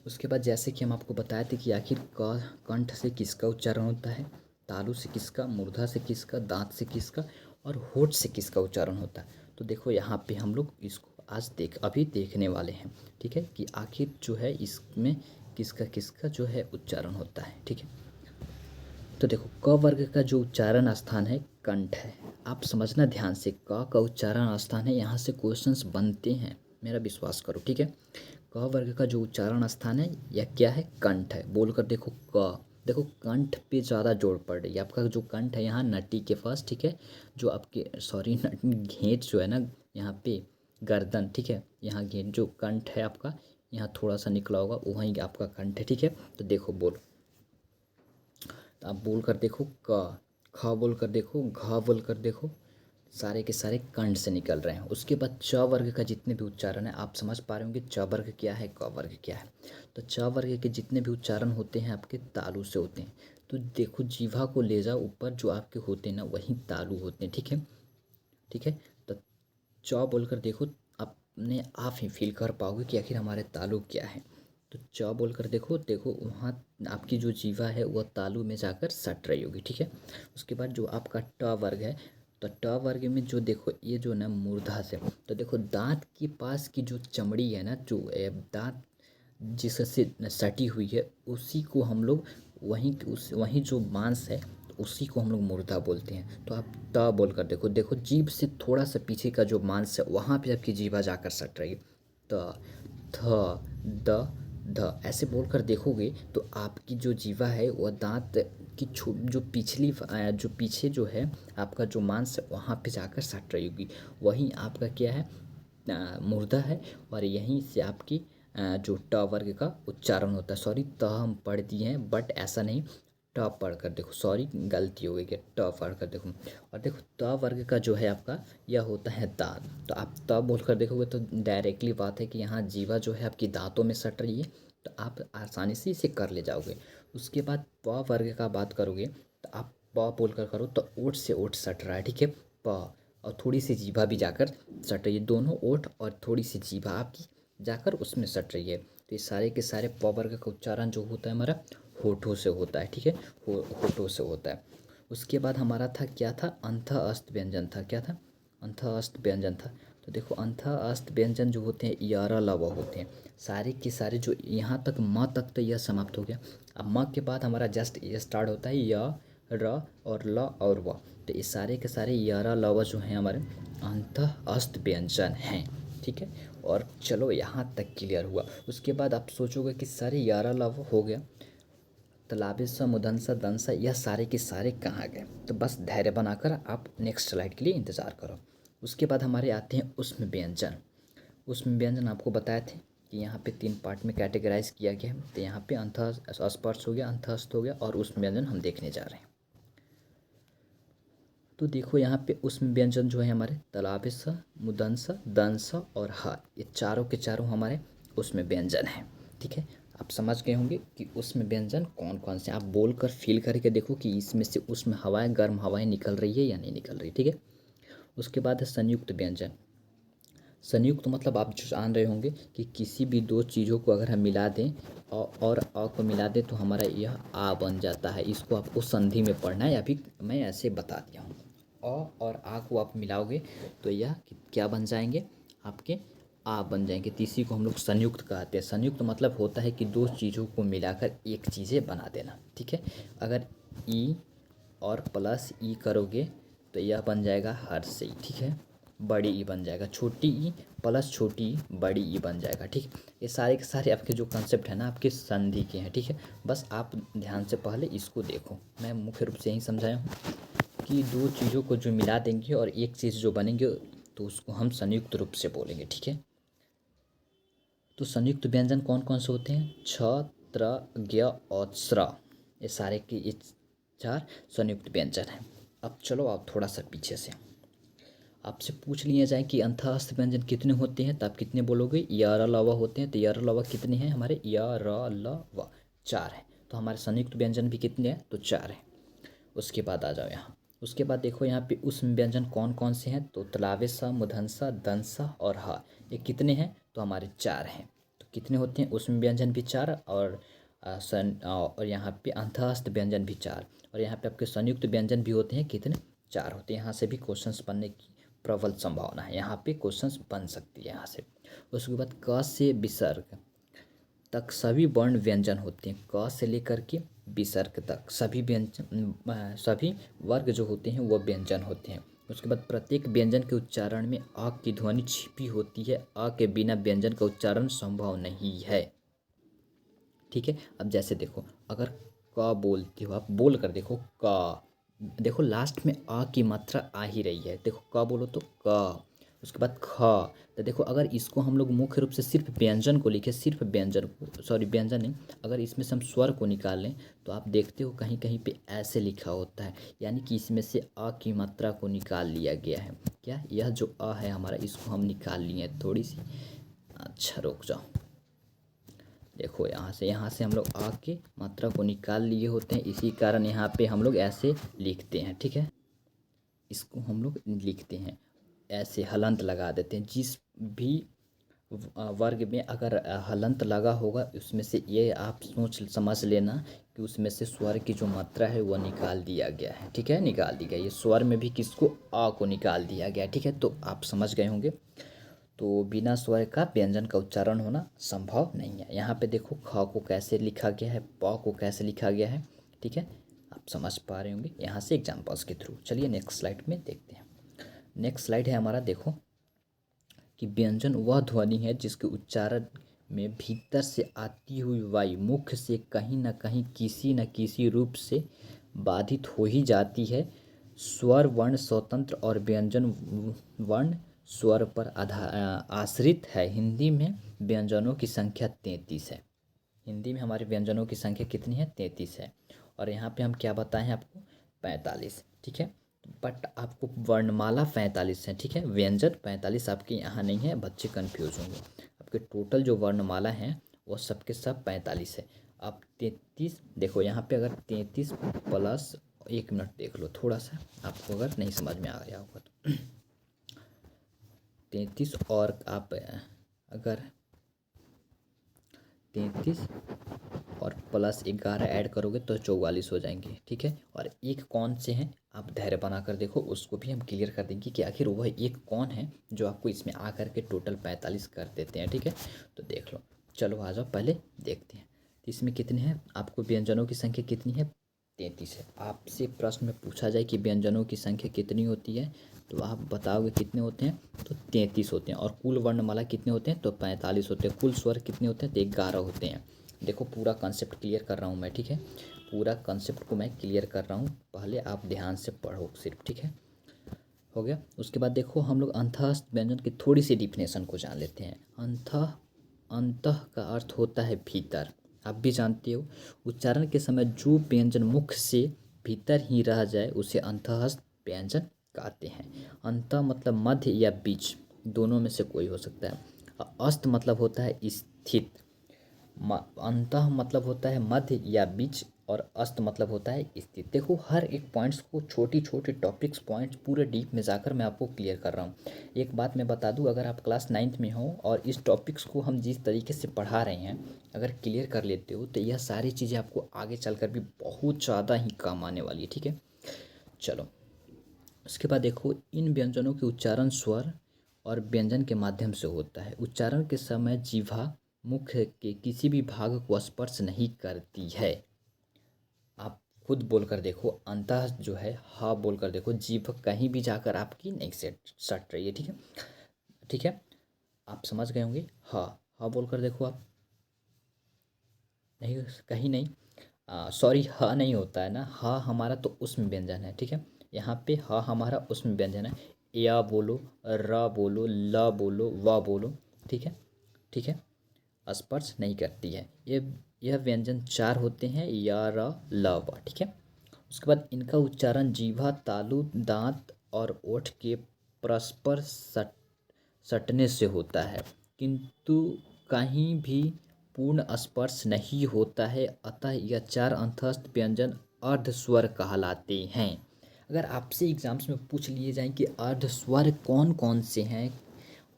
उसके बाद जैसे कि हम आपको बताए थे कि आखिर कंठ से किसका उच्चारण होता है, तालु से किसका, मूर्धा से किसका, दांत से किसका और होठ से किसका उच्चारण होता है। तो देखो यहाँ पे हम लोग इसको आज अभी देखने वाले हैं, ठीक है, कि आखिर जो है इसमें किसका किसका जो है उच्चारण होता है, ठीक है। तो देखो क वर्ग का जो उच्चारण स्थान है कंठ है। आप समझना ध्यान से, क का उच्चारण स्थान है, यहाँ से क्वेश्चंस बनते हैं, मेरा विश्वास करो, ठीक है। क वर्ग का जो उच्चारण स्थान है यह क्या है, कंठ है। बोलकर देखो क, देखो कंठ पे ज़्यादा जोर पड़ रही है। आपका जो कंठ है यहाँ नटी के पास, ठीक है, जो आपके सॉरी घेंट जो है ना यहाँ पे गर्दन, ठीक है, यहाँ घेंट जो कंठ है आपका यहाँ थोड़ा सा निकला होगा, वहीं आपका कंठ है, ठीक है। तो देखो बोलो, तो आप बोल कर देखो क, ख बोल कर देखो, घ बोल कर देखो, सारे के सारे कंठ से निकल रहे हैं। उसके बाद च वर्ग का जितने भी उच्चारण है आप समझ पा रहे होंगे, च वर्ग क्या है, क वर्ग क्या है। तो च वर्ग के जितने भी उच्चारण होते हैं आपके तालु से होते हैं। तो देखो जीवा को ले जाओ ऊपर, जो आपके होते हैं ना वही तालु होते हैं, ठीक है, ठीक है। तो च बोलकर देखो, अपने आप ही फील कर पाओगे कि आखिर हमारे तालु क्या है। तो च बोलकर देखो, देखो वहाँ आपकी जो जीवा है वह तालु में जाकर सट रही होगी, ठीक है। उसके बाद जो आपका ट वर्ग है, तो ट वर्ग में जो देखो ये जो ना मूर्धा से, तो देखो दांत के पास की जो चमड़ी है ना, जो दांत जिससे सटी हुई है उसी को हम लोग वहीं जो मांस है उसी को हम लोग मुर्दा बोलते हैं। तो आप त बोल कर देखो, देखो जीभ से थोड़ा सा पीछे का जो मांस है वहाँ पे आपकी जीभा जाकर सट रही है। त, थ, द, ध ऐसे बोलकर देखोगे तो आपकी जो जीवा है वह दांत की जो पिछली जो पीछे जो है आपका जो मांस है वहाँ पे जाकर सट रही होगी। वहीं आपका क्या है, मुर्दा है, और यहीं से आपकी जो ट वर्ग का उच्चारण होता है। सॉरी त हम पढ़ दिए हैं बट ऐसा नहीं, ट पढ़ कर देखो, सॉरी गलती हो गई है, ट पढ़ कर देखो। और देखो त वर्ग का जो है आपका यह होता है दांत। तो आप त बोल कर देखोगे तो डायरेक्टली बात है कि यहाँ जीवा जो है आपकी दांतों में सट रही है, तो आप आसानी से इसे कर ले जाओगे। उसके बाद प वर्ग का बात करोगे तो आप प बोल कर करो तो ओठ से ओठ सट रहा है, ठीक है, प, और थोड़ी सी जीभा भी जाकर सट रही है, दोनों ओठ और थोड़ी सी जीभा आपकी जाकर उसमें सट रही है। तो ये सारे के सारे प वर्ग का उच्चारण जो होता है हमारा होठों से होता है, ठीक है, होठों से होता है। उसके बाद हमारा था क्या था, अंत अस्त व्यंजन था, क्या था, अंत अस्त व्यंजन था। तो देखो अंत अस्त व्यंजन जो होते हैं यारा लव होते हैं, सारे के सारे जो यहाँ तक म तक तो यह समाप्त हो गया। अब म के बाद हमारा जस्ट ये स्टार्ट होता है य, र और ल और व। तो ये सारे के सारे यारा लव जो हैं हमारे अंत अस्त व्यंजन हैं, ठीक है। और चलो यहाँ तक क्लियर हुआ। उसके बाद आप सोचोगे कि सारे यारा लव हो गया, तलाबिसा मुदंसा दंसा यह सारे के सारे कहाँ गए। तो बस धैर्य बनाकर आप नेक्स्ट स्लाइड के लिए इंतज़ार करो। उसके बाद हमारे आते हैं उष्म व्यंजन। उष्म व्यंजन आपको बताए थे कि यहाँ पे 3 पार्ट में कैटेगराइज किया गया है। तो यहाँ पे अंत स्पर्श हो गया, अंतस्थ हो गया और उष्म व्यंजन हम देखने जा रहे हैं। तो देखो यहाँ पे उष्म व्यंजन जो है हमारे तलाबिस मुदंस दंस और ह, ये चारों के चारों हमारे उष्म व्यंजन हैं, ठीक है। आप समझ गए होंगे कि उष्म व्यंजन कौन कौन से। आप बोल कर फील करके देखो कि इसमें से उष्म हवाएं, गर्म हवाएं निकल रही है या नहीं निकल रही, ठीक है। उसके बाद है संयुक्त व्यंजन। संयुक्त मतलब आप जो जान रहे होंगे कि किसी भी दो चीज़ों को अगर हम मिला दें और अ को मिला दें तो हमारा यह आ बन जाता है। इसको आपको संधि में पढ़ना है, अभी मैं ऐसे बता दिया हूँ। अ और आ को आप मिलाओगे तो यह क्या बन जाएंगे, आपके आ बन जाएंगे। तो इसी को हम लोग संयुक्त कहते हैं। संयुक्त मतलब होता है कि दो चीज़ों को मिलाकर एक चीज़ें बना देना, ठीक है। अगर ई और प्लस ई करोगे तो यह बन जाएगा हर्षी, ठीक है, बड़ी ई बन जाएगा, छोटी ई प्लस छोटी ई बड़ी ई बन जाएगा, ठीक। ये सारे के सारे आपके जो कंसेप्ट है ना आपके संधि के हैं, ठीक है। बस आप ध्यान से पहले इसको देखो, मैं मुख्य रूप से यही समझाया हूँ कि दो चीज़ों को जो मिला देंगे और एक चीज़ जो बनेंगे तो उसको हम संयुक्त रूप से बोलेंगे, ठीक है। तो संयुक्त व्यंजन कौन कौन से होते हैं, छ, त्र, ज्ञ और स्र, ये सारे के 4 संयुक्त व्यंजन हैं। अब चलो आप थोड़ा सा पीछे से, आपसे पूछ लिया जाए कि अंतःस्थ व्यंजन कितने होते हैं, तो आप कितने बोलोगे? य र ल व होते हैं। तो य र ल व कितने हैं हमारे? य र ल व 4 हैं। तो हमारे संयुक्त व्यंजन भी कितने हैं? तो 4 हैं। उसके बाद आ जाओ यहाँ। उसके बाद देखो यहाँ पे उष्म व्यंजन कौन कौन से हैं? तो तलावेसा, मूर्धन्यसा, दंसा और हा। ये कितने हैं? तो हमारे 4 हैं। तो कितने होते हैं? उष्म व्यंजन भी 4 और और यहाँ पे अंतःस्थ व्यंजन भी 4 और यहाँ पे आपके संयुक्त व्यंजन भी होते हैं। कितने? 4 होते हैं। यहाँ से भी क्वेश्चंस बनने की प्रबल संभावना है। यहाँ पे क्वेश्चंस बन सकती है यहाँ से। उसके बाद क से विसर्ग तक सभी वर्ण व्यंजन होते हैं। क से लेकर के विसर्ग तक सभी व्यंजन, सभी वर्ग जो होते हैं वो व्यंजन होते हैं। उसके बाद प्रत्येक व्यंजन के उच्चारण में अ की ध्वनि छिपी होती है। अ के बिना व्यंजन का उच्चारण संभव नहीं है। ठीक है। अब जैसे देखो, अगर क बोलते हो, आप बोल कर देखो क, देखो लास्ट में आ की मात्रा आ ही रही है। देखो क बोलो तो क, उसके बाद ख। तो देखो अगर इसको हम लोग मुख्य रूप से सिर्फ व्यंजन को लिखे, सिर्फ व्यंजन को, सॉरी व्यंजन नहीं, अगर इसमें से हम स्वर को निकाल लें तो आप देखते हो कहीं कहीं पे ऐसे लिखा होता है, यानी कि इसमें से आ की मात्रा को निकाल लिया गया है। क्या? यह जो आ है हमारा, इसको हम निकाल लिए हैं थोड़ी सी। अच्छा रुक जाओ, देखो यहाँ से हम लोग आ के मात्रा को निकाल लिए होते हैं, इसी कारण यहाँ पे हम लोग ऐसे लिखते हैं। ठीक है, इसको हम लोग लिखते हैं ऐसे, हलंत लगा देते हैं। जिस भी वर्ग में अगर हलंत लगा होगा उसमें से ये आप सोच समझ लेना कि उसमें से स्वर की जो मात्रा है वो निकाल दिया गया है। ठीक है, निकाल दी गई। ये स्वर में भी किसको? आ को निकाल दिया गया। ठीक है, तो आप समझ गए होंगे। तो बिना स्वर का व्यंजन का उच्चारण होना संभव नहीं है। यहाँ पे देखो ख को कैसे लिखा गया है, प को कैसे लिखा गया है। ठीक है, आप समझ पा रहे होंगे यहाँ से एग्जाम्पल्स के थ्रू। चलिए नेक्स्ट स्लाइड में देखते हैं। नेक्स्ट स्लाइड है हमारा, देखो कि व्यंजन वह ध्वनि है जिसके उच्चारण में भीतर से आती हुई वायु मुख से कहीं न कहीं किसी न किसी रूप से बाधित हो ही जाती है। स्वर वर्ण स्वतंत्र और व्यंजन वर्ण स्वर पर आश्रित है। हिंदी में व्यंजनों की संख्या 33 है। हिंदी में हमारे व्यंजनों की संख्या कितनी है? 33 है। और यहाँ पे हम क्या बताएं आपको? 45। ठीक है, बट आपको वर्णमाला 45 है। ठीक है, व्यंजन 45 आपके यहाँ नहीं है, बच्चे कंफ्यूज होंगे। आपके टोटल जो वर्णमाला हैं वो सबके सब 45 है। अब 33 देखो, यहाँ पे अगर 33 प्लस, 1 मिनट देख लो थोड़ा सा, आपको अगर नहीं समझ में आ गया होगा तो 33 और आप अगर 33 और प्लस 11 ऐड करोगे तो 44 हो जाएंगे। ठीक है, और एक कौन से हैं आप धैर्य बनाकर देखो, उसको भी हम क्लियर कर देंगे कि आखिर वह एक कौन है जो आपको इसमें आकर के टोटल 45 कर देते हैं। ठीक है, तो देख लो। चलो आ जाओ, पहले देखते हैं तो इसमें कितने हैं। आपको व्यंजनों की संख्या कितनी है? 33 है। आपसे प्रश्न में पूछा जाए कि व्यंजनों की संख्या कितनी होती है तो आप बताओगे कितने होते हैं? तो 33 होते हैं। और कुल वर्णमाला कितने होते हैं? तो 45 होते हैं। कुल स्वर कितने होते हैं? तो 11 होते हैं। देखो पूरा कंसेप्ट क्लियर कर रहा हूँ मैं। ठीक है, पूरा कंसेप्ट को मैं क्लियर कर रहा हूँ, पहले आप ध्यान से पढ़ो सिर्फ। ठीक है, हो गया। उसके बाद देखो हम लोग अंतःस्थ व्यंजन की थोड़ी सी डिफिनेशन को जान लेते हैं। अंतः का अर्थ होता है भीतर, आप भी जानते हो। उच्चारण के समय जो व्यंजन मुख से भीतर ही रह जाए उसे अंतःस्थ व्यंजन कहते हैं। अंतः मतलब मध्य या बीच, दोनों में से कोई हो सकता है। अस्त मतलब होता है स्थित, अंतः मतलब होता है मध्य या बीच, और अस्त मतलब होता है स्थित। देखो हर एक पॉइंट्स को, छोटी छोटी टॉपिक्स पॉइंट्स पूरे डीप में जाकर मैं आपको क्लियर कर रहा हूँ। एक बात मैं बता दूँ, अगर आप क्लास 9th में हो और इस टॉपिक्स को हम जिस तरीके से पढ़ा रहे हैं अगर क्लियर कर लेते हो तो यह सारी चीज़ें आपको आगे चलकर भी बहुत ज़्यादा ही काम आने वाली है। ठीक है, चलो उसके बाद देखो, इन व्यंजनों के उच्चारण स्वर और व्यंजन के माध्यम से होता है। उच्चारण के समय जीवा मुख के किसी भी भाग को स्पर्श नहीं करती है। आप खुद बोलकर देखो, अंतः जो है हा बोलकर देखो, जीभ कहीं भी जाकर आपकी नहीं सट रही है। ठीक है, ठीक है, आप समझ गए होंगे। हा हा बोलकर देखो आप, नहीं कहीं नहीं, सॉरी ह नहीं होता है ना, हा हमारा तो उसमें व्यंजन है। ठीक है, यहाँ पे हा हमारा उसमें व्यंजन है। या बोलो, र बोलो, ल बोलो, व बोलो। ठीक है, ठीक है, स्पर्श नहीं करती है। यह व्यंजन 4 होते हैं, या, र, ल, व। ठीक है, उसके बाद इनका उच्चारण जीवा, तालु, दांत और ओठ के परस्पर सटने से होता है, किंतु कहीं भी पूर्ण स्पर्श नहीं होता है, अतः यह चार अंतस्थ व्यंजन अर्ध स्वर कहलाते हैं। अगर आपसे एग्जाम्स में पूछ लिए जाएं कि अर्ध स्वर कौन कौन से हैं,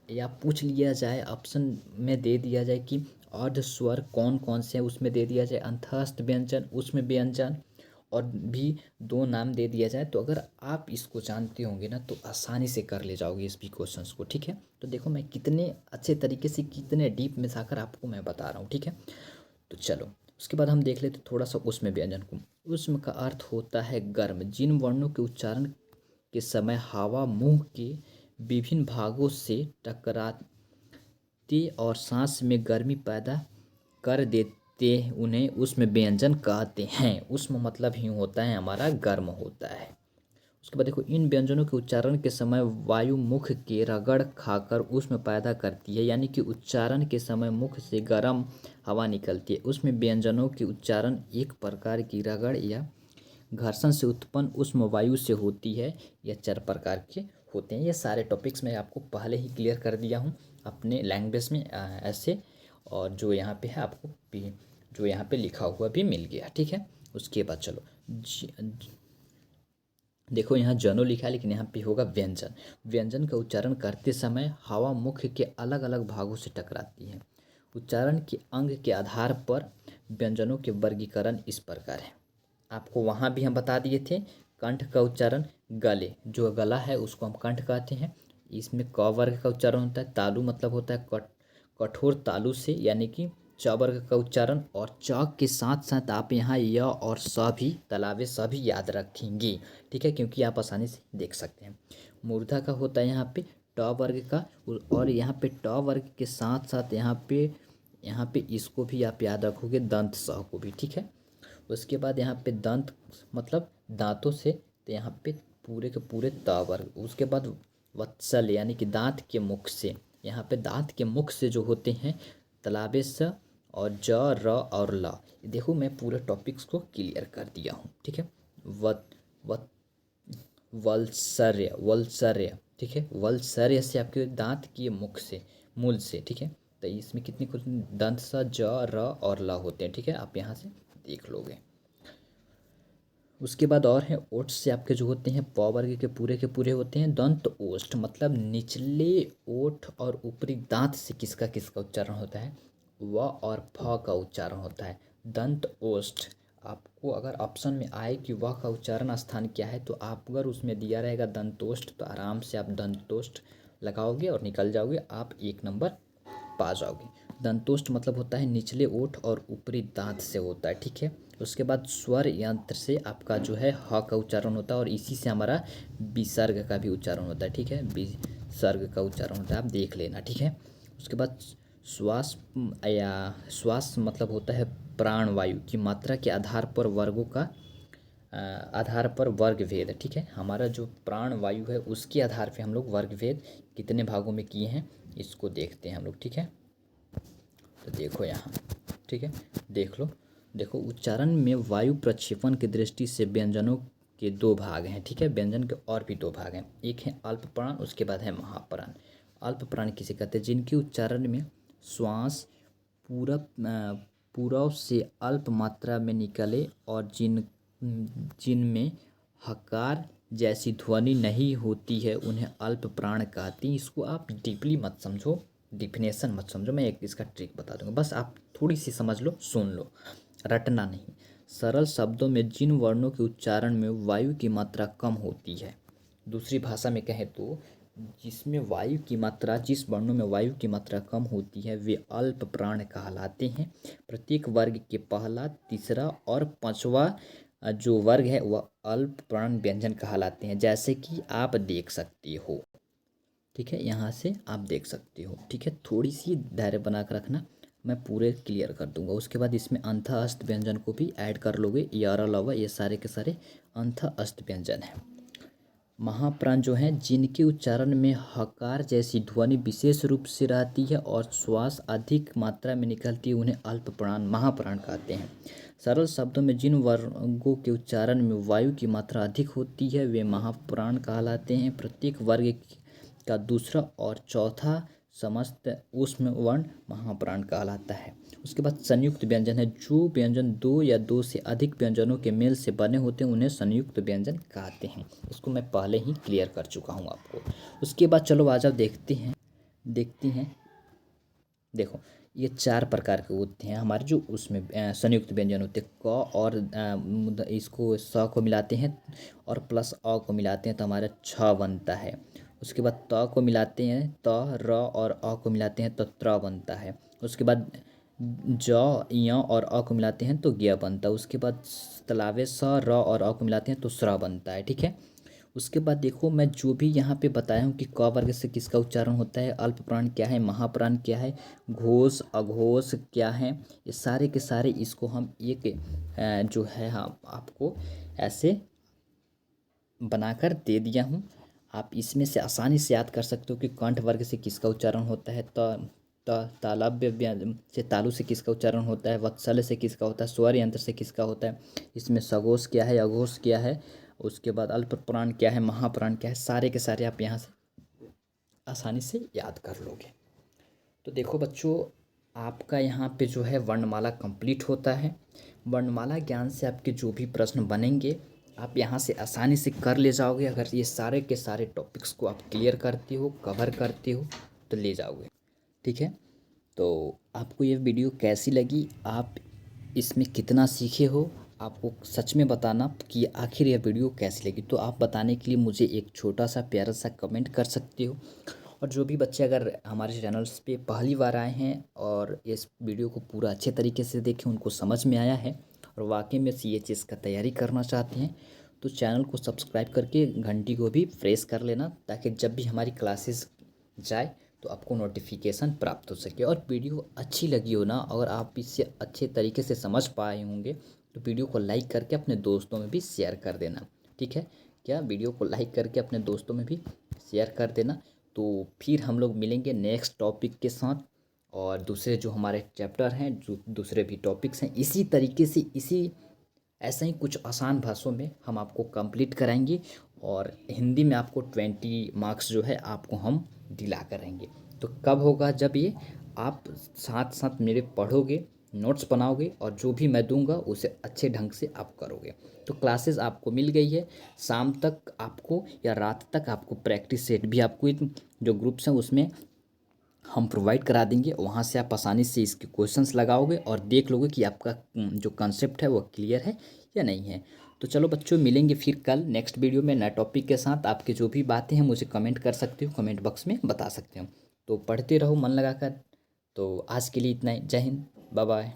या पूछ लिया जाए ऑप्शन में दे दिया जाए कि अर्ध स्वर कौन कौन से हैं, उसमें दे दिया जाए अंतस्थ व्यंजन, उसमें व्यंजन, और भी दो नाम दे दिया जाए, तो अगर आप इसको जानते होंगे ना तो आसानी से कर ले जाओगे इस भी क्वेश्चंस को। ठीक है, तो देखो मैं कितने अच्छे तरीके से, कितने डीप में जाकर आपको मैं बता रहा हूँ। ठीक है, तो चलो उसके बाद हम देख लेते थोड़ा सा उसमें व्यंजन को। उसमें का अर्थ होता है गर्म, जिन वर्णों के उच्चारण के समय हवा मुंह के विभिन्न भागों से टकराते और सांस में गर्मी पैदा कर देते, उन्हें उष्म व्यंजन कहते हैं। उष्म मतलब ही होता है हमारा गर्म होता है। उसके बाद देखो, इन व्यंजनों के उच्चारण के समय वायु मुख के रगड़ खाकर उष्म पैदा करती है, यानी कि उच्चारण के समय मुख से गर्म हवा निकलती है। उसमें व्यंजनों के उच्चारण एक प्रकार की रगड़ या घर्षण से उत्पन्न उष्म वायु से होती है। यह चार प्रकार के होते हैं। ये सारे टॉपिक्स मैं आपको पहले ही क्लियर कर दिया हूँ अपने लैंग्वेज में ऐसे, और जो यहाँ पे है आपको जो यहाँ पे लिखा हुआ भी मिल गया। ठीक है, उसके बाद चलो देखो, यहाँ जनो लिखा है लेकिन यहाँ पे होगा व्यंजन। व्यंजन का उच्चारण करते समय हवा मुख के अलग अलग भागों से टकराती है। उच्चारण के अंग के आधार पर व्यंजनों के वर्गीकरण इस प्रकार है। आपको वहाँ भी हम बता दिए थे, कंठ का उच्चारण गले, जो गला है उसको हम कंठ कहते हैं। इसमें क वर्ग का उच्चारण होता है। तालु मतलब होता है कठोर तालु से, यानी कि च वर्ग का उच्चारण, और च के साथ साथ आप यहाँ य और स भी, तलावे स भी याद रखेंगे। ठीक है, क्योंकि आप आसानी से देख सकते हैं। मूर्धा का होता है यहाँ पे ट वर्ग का, और यहाँ पे ट वर्ग के साथ साथ यहाँ पे इसको भी आप याद रखोगे, दंत स को भी। ठीक है, उसके बाद यहाँ पे दंत मतलब दांतों से, तो यहाँ पे पूरे के पूरे त वर्ग। उसके बाद वत्सल यानी कि दांत के मुख से, यहाँ पे दांत के मुख से जो होते हैं तलाबे स और ज र और ल। देखो मैं पूरे टॉपिक्स को क्लियर कर दिया हूँ। ठीक है, वत वल्सर्य। ठीक है, वल्सर्य से आपके दांत के मुख से, मूल से। ठीक है, तो इसमें कितनी कुछ दंत स, ज, र और ल होते हैं। ठीक है, आप यहाँ से देख लोगे। उसके बाद और हैं ओठ से आपके जो होते हैं प वर्ग के पूरे होते हैं। दंत ओष्ठ मतलब निचले ओठ और ऊपरी दांत से किसका किसका उच्चारण होता है, व और फ का उच्चारण होता है। दंत ओष्ठ, आपको अगर ऑप्शन में आए कि वह का उच्चारण स्थान क्या है, तो आप अगर उसमें दिया रहेगा दंतोष्ठ, तो आराम से आप दंतोष्ठ लगाओगे और निकल जाओगे, आप 1 नंबर पा जाओगे। दंतोष्ठ मतलब होता है निचले ओठ और ऊपरी दांत से होता है। ठीक है, उसके बाद स्वर यंत्र से आपका जो है ह का उच्चारण होता है, और इसी से हमारा विसर्ग का भी उच्चारण होता है। ठीक है, विसर्ग का उच्चारण होता है, आप देख लेना। ठीक है, उसके बाद श्वास या श्वास मतलब होता है प्राण वायु की मात्रा के आधार पर वर्गों का आधार पर वर्ग भेद। ठीक है, हमारा जो प्राण वायु है उसके आधार पे हम लोग वर्ग भेद कितने भागों में किए हैं इसको देखते हैं हम लोग। ठीक है, तो देखो यहाँ, ठीक है, देख लो। देखो, उच्चारण में वायु प्रक्षेपण की दृष्टि से व्यंजनों के 2 भाग हैं। ठीक है, व्यंजन के और भी 2 भाग हैं, एक है अल्प प्राण, उसके बाद है महाप्राण। अल्प प्राण किसे कहते हैं, जिनके उच्चारण में श्वास पूरब से अल्प मात्रा में निकले और जिनमें हकार जैसी ध्वनि नहीं होती है, उन्हें अल्प प्राण कहते हैं। इसको आप डीपली मत समझो, डिफिनेशन मत समझो, मैं एक इसका ट्रिक बता दूंगा, बस आप थोड़ी सी समझ लो, सुन लो, रटना नहीं। सरल शब्दों में जिन वर्णों के उच्चारण में वायु की मात्रा कम होती है, दूसरी भाषा में कहें तो जिसमें वायु की मात्रा, जिस वर्णों में वायु की मात्रा कम होती है, वे अल्प प्राण कहलाते हैं। प्रत्येक वर्ग के पहला, तीसरा और 5वां जो वर्ग है वह अल्प प्राण व्यंजन कहलाते हैं, जैसे कि आप देख सकते हो। ठीक है, यहाँ से आप देख सकते हो। ठीक है, थोड़ी सी धैर्य बना कर रखना, मैं पूरे क्लियर कर दूंगा। उसके बाद इसमें अंत अस्त व्यंजन को भी ऐड कर लोगे, यार लवा, ये सारे के सारे अंत अस्त व्यंजन हैं। महाप्राण जो हैं जिनके उच्चारण में हकार जैसी ध्वनि विशेष रूप से रहती है और श्वास अधिक मात्रा में निकलती है, उन्हें अल्प प्राण महाप्राण कहते हैं। सरल शब्दों में जिन वर्गों के उच्चारण में वायु की मात्रा अधिक होती है वे महाप्राण कहलाते हैं। प्रत्येक वर्ग का दूसरा और चौथा समस्त ऊष्म वर्ण महाप्राण कहलाता है। उसके बाद संयुक्त व्यंजन है, जो व्यंजन दो या दो से अधिक व्यंजनों के मेल से बने होते हैं उन्हें संयुक्त व्यंजन कहते हैं। इसको मैं पहले ही क्लियर कर चुका हूँ आपको। उसके बाद चलो आ जाओ देखते हैं। देखो ये 4 प्रकार के होते हैं हमारे जो उसमें संयुक्त व्यंजन होते हैं। क और इसको स को मिलाते हैं और प्लस अ को मिलाते हैं तो हमारा छ बनता है। उसके बाद त को मिलाते हैं त, र और अ को मिलाते हैं तो त्र बनता है। उसके बाद ज, य और अ को मिलाते हैं तो ज्ञ बनता है। उसके बाद तलावे स, र और अ को मिलाते हैं तो स्र बनता है। ठीक है। उसके बाद देखो मैं जो भी यहाँ पे बताया हूँ कि क वर्ग से किसका उच्चारण होता है, अल्प प्राण क्या है, महाप्राण क्या है, घोष अघोष क्या है, ये सारे के सारे इसको हम एक जो है हम आपको ऐसे बनाकर दे दिया हूँ। आप इसमें से आसानी से याद कर सकते हो कि कंठ वर्ग से किसका उच्चारण होता है, तालव्य व्यंजन से तालु से किसका उच्चारण होता है, वत्सल से किसका होता है, स्वर यंत्र से किसका होता है, इसमें सघोष क्या है, अघोष क्या है, उसके बाद अल्प प्राण क्या है, महाप्राण क्या है, सारे के सारे आप यहाँ से आसानी से याद कर लोगे। तो देखो बच्चों आपका यहाँ पे जो है वर्णमाला कंप्लीट होता है। वर्णमाला ज्ञान से आपके जो भी प्रश्न बनेंगे आप यहाँ से आसानी से कर ले जाओगे। अगर ये सारे के सारे टॉपिक्स को आप क्लियर करते हो, कवर करते हो तो ले जाओगे। ठीक है। तो आपको ये वीडियो कैसी लगी, आप इसमें कितना सीखे हो, आपको सच में बताना कि आखिर यह वीडियो कैसी लगी। तो आप बताने के लिए मुझे एक छोटा सा प्यारा सा कमेंट कर सकते हो। और जो भी बच्चे अगर हमारे चैनल्स पे पहली बार आए हैं और इस वीडियो को पूरा अच्छे तरीके से देखें, उनको समझ में आया है और वाकई में CHS का तैयारी करना चाहते हैं तो चैनल को सब्सक्राइब करके घंटी को भी प्रेस कर लेना, ताकि जब भी हमारी क्लासेस जाए तो आपको नोटिफिकेशन प्राप्त हो सके। और वीडियो अच्छी लगी हो ना, अगर आप इससे अच्छे तरीके से समझ पाए होंगे तो वीडियो को लाइक करके अपने दोस्तों में भी शेयर कर देना। ठीक है क्या, वीडियो को लाइक करके अपने दोस्तों में भी शेयर कर देना। तो फिर हम लोग मिलेंगे नेक्स्ट टॉपिक के साथ, और दूसरे जो हमारे चैप्टर हैं, जो दूसरे भी टॉपिक्स हैं, इसी तरीके से ऐसा ही कुछ आसान भाषाओं में हम आपको कंप्लीट कराएंगे। और हिंदी में आपको 20 मार्क्स जो है आपको हम दिला करेंगे। तो कब होगा, जब ये आप साथ साथ मेरे पढ़ोगे, नोट्स बनाओगे और जो भी मैं दूंगा उसे अच्छे ढंग से आप करोगे। तो क्लासेस आपको मिल गई है, शाम तक आपको या रात तक आपको प्रैक्टिस सेट भी आपको जो ग्रुप्स हैं उसमें हम प्रोवाइड करा देंगे। वहाँ से आप आसानी से इसके क्वेश्चंस लगाओगे और देख लोगे कि आपका जो कंसेप्ट है वो क्लियर है या नहीं है। तो चलो बच्चों मिलेंगे फिर कल नेक्स्ट वीडियो में नए टॉपिक के साथ। आपके जो भी बातें हैं मुझे कमेंट कर सकते हो, कमेंट बॉक्स में बता सकते हो। तो पढ़ते रहो मन लगाकर। तो आज के लिए इतना ही, जय हिंद, बाय बाय।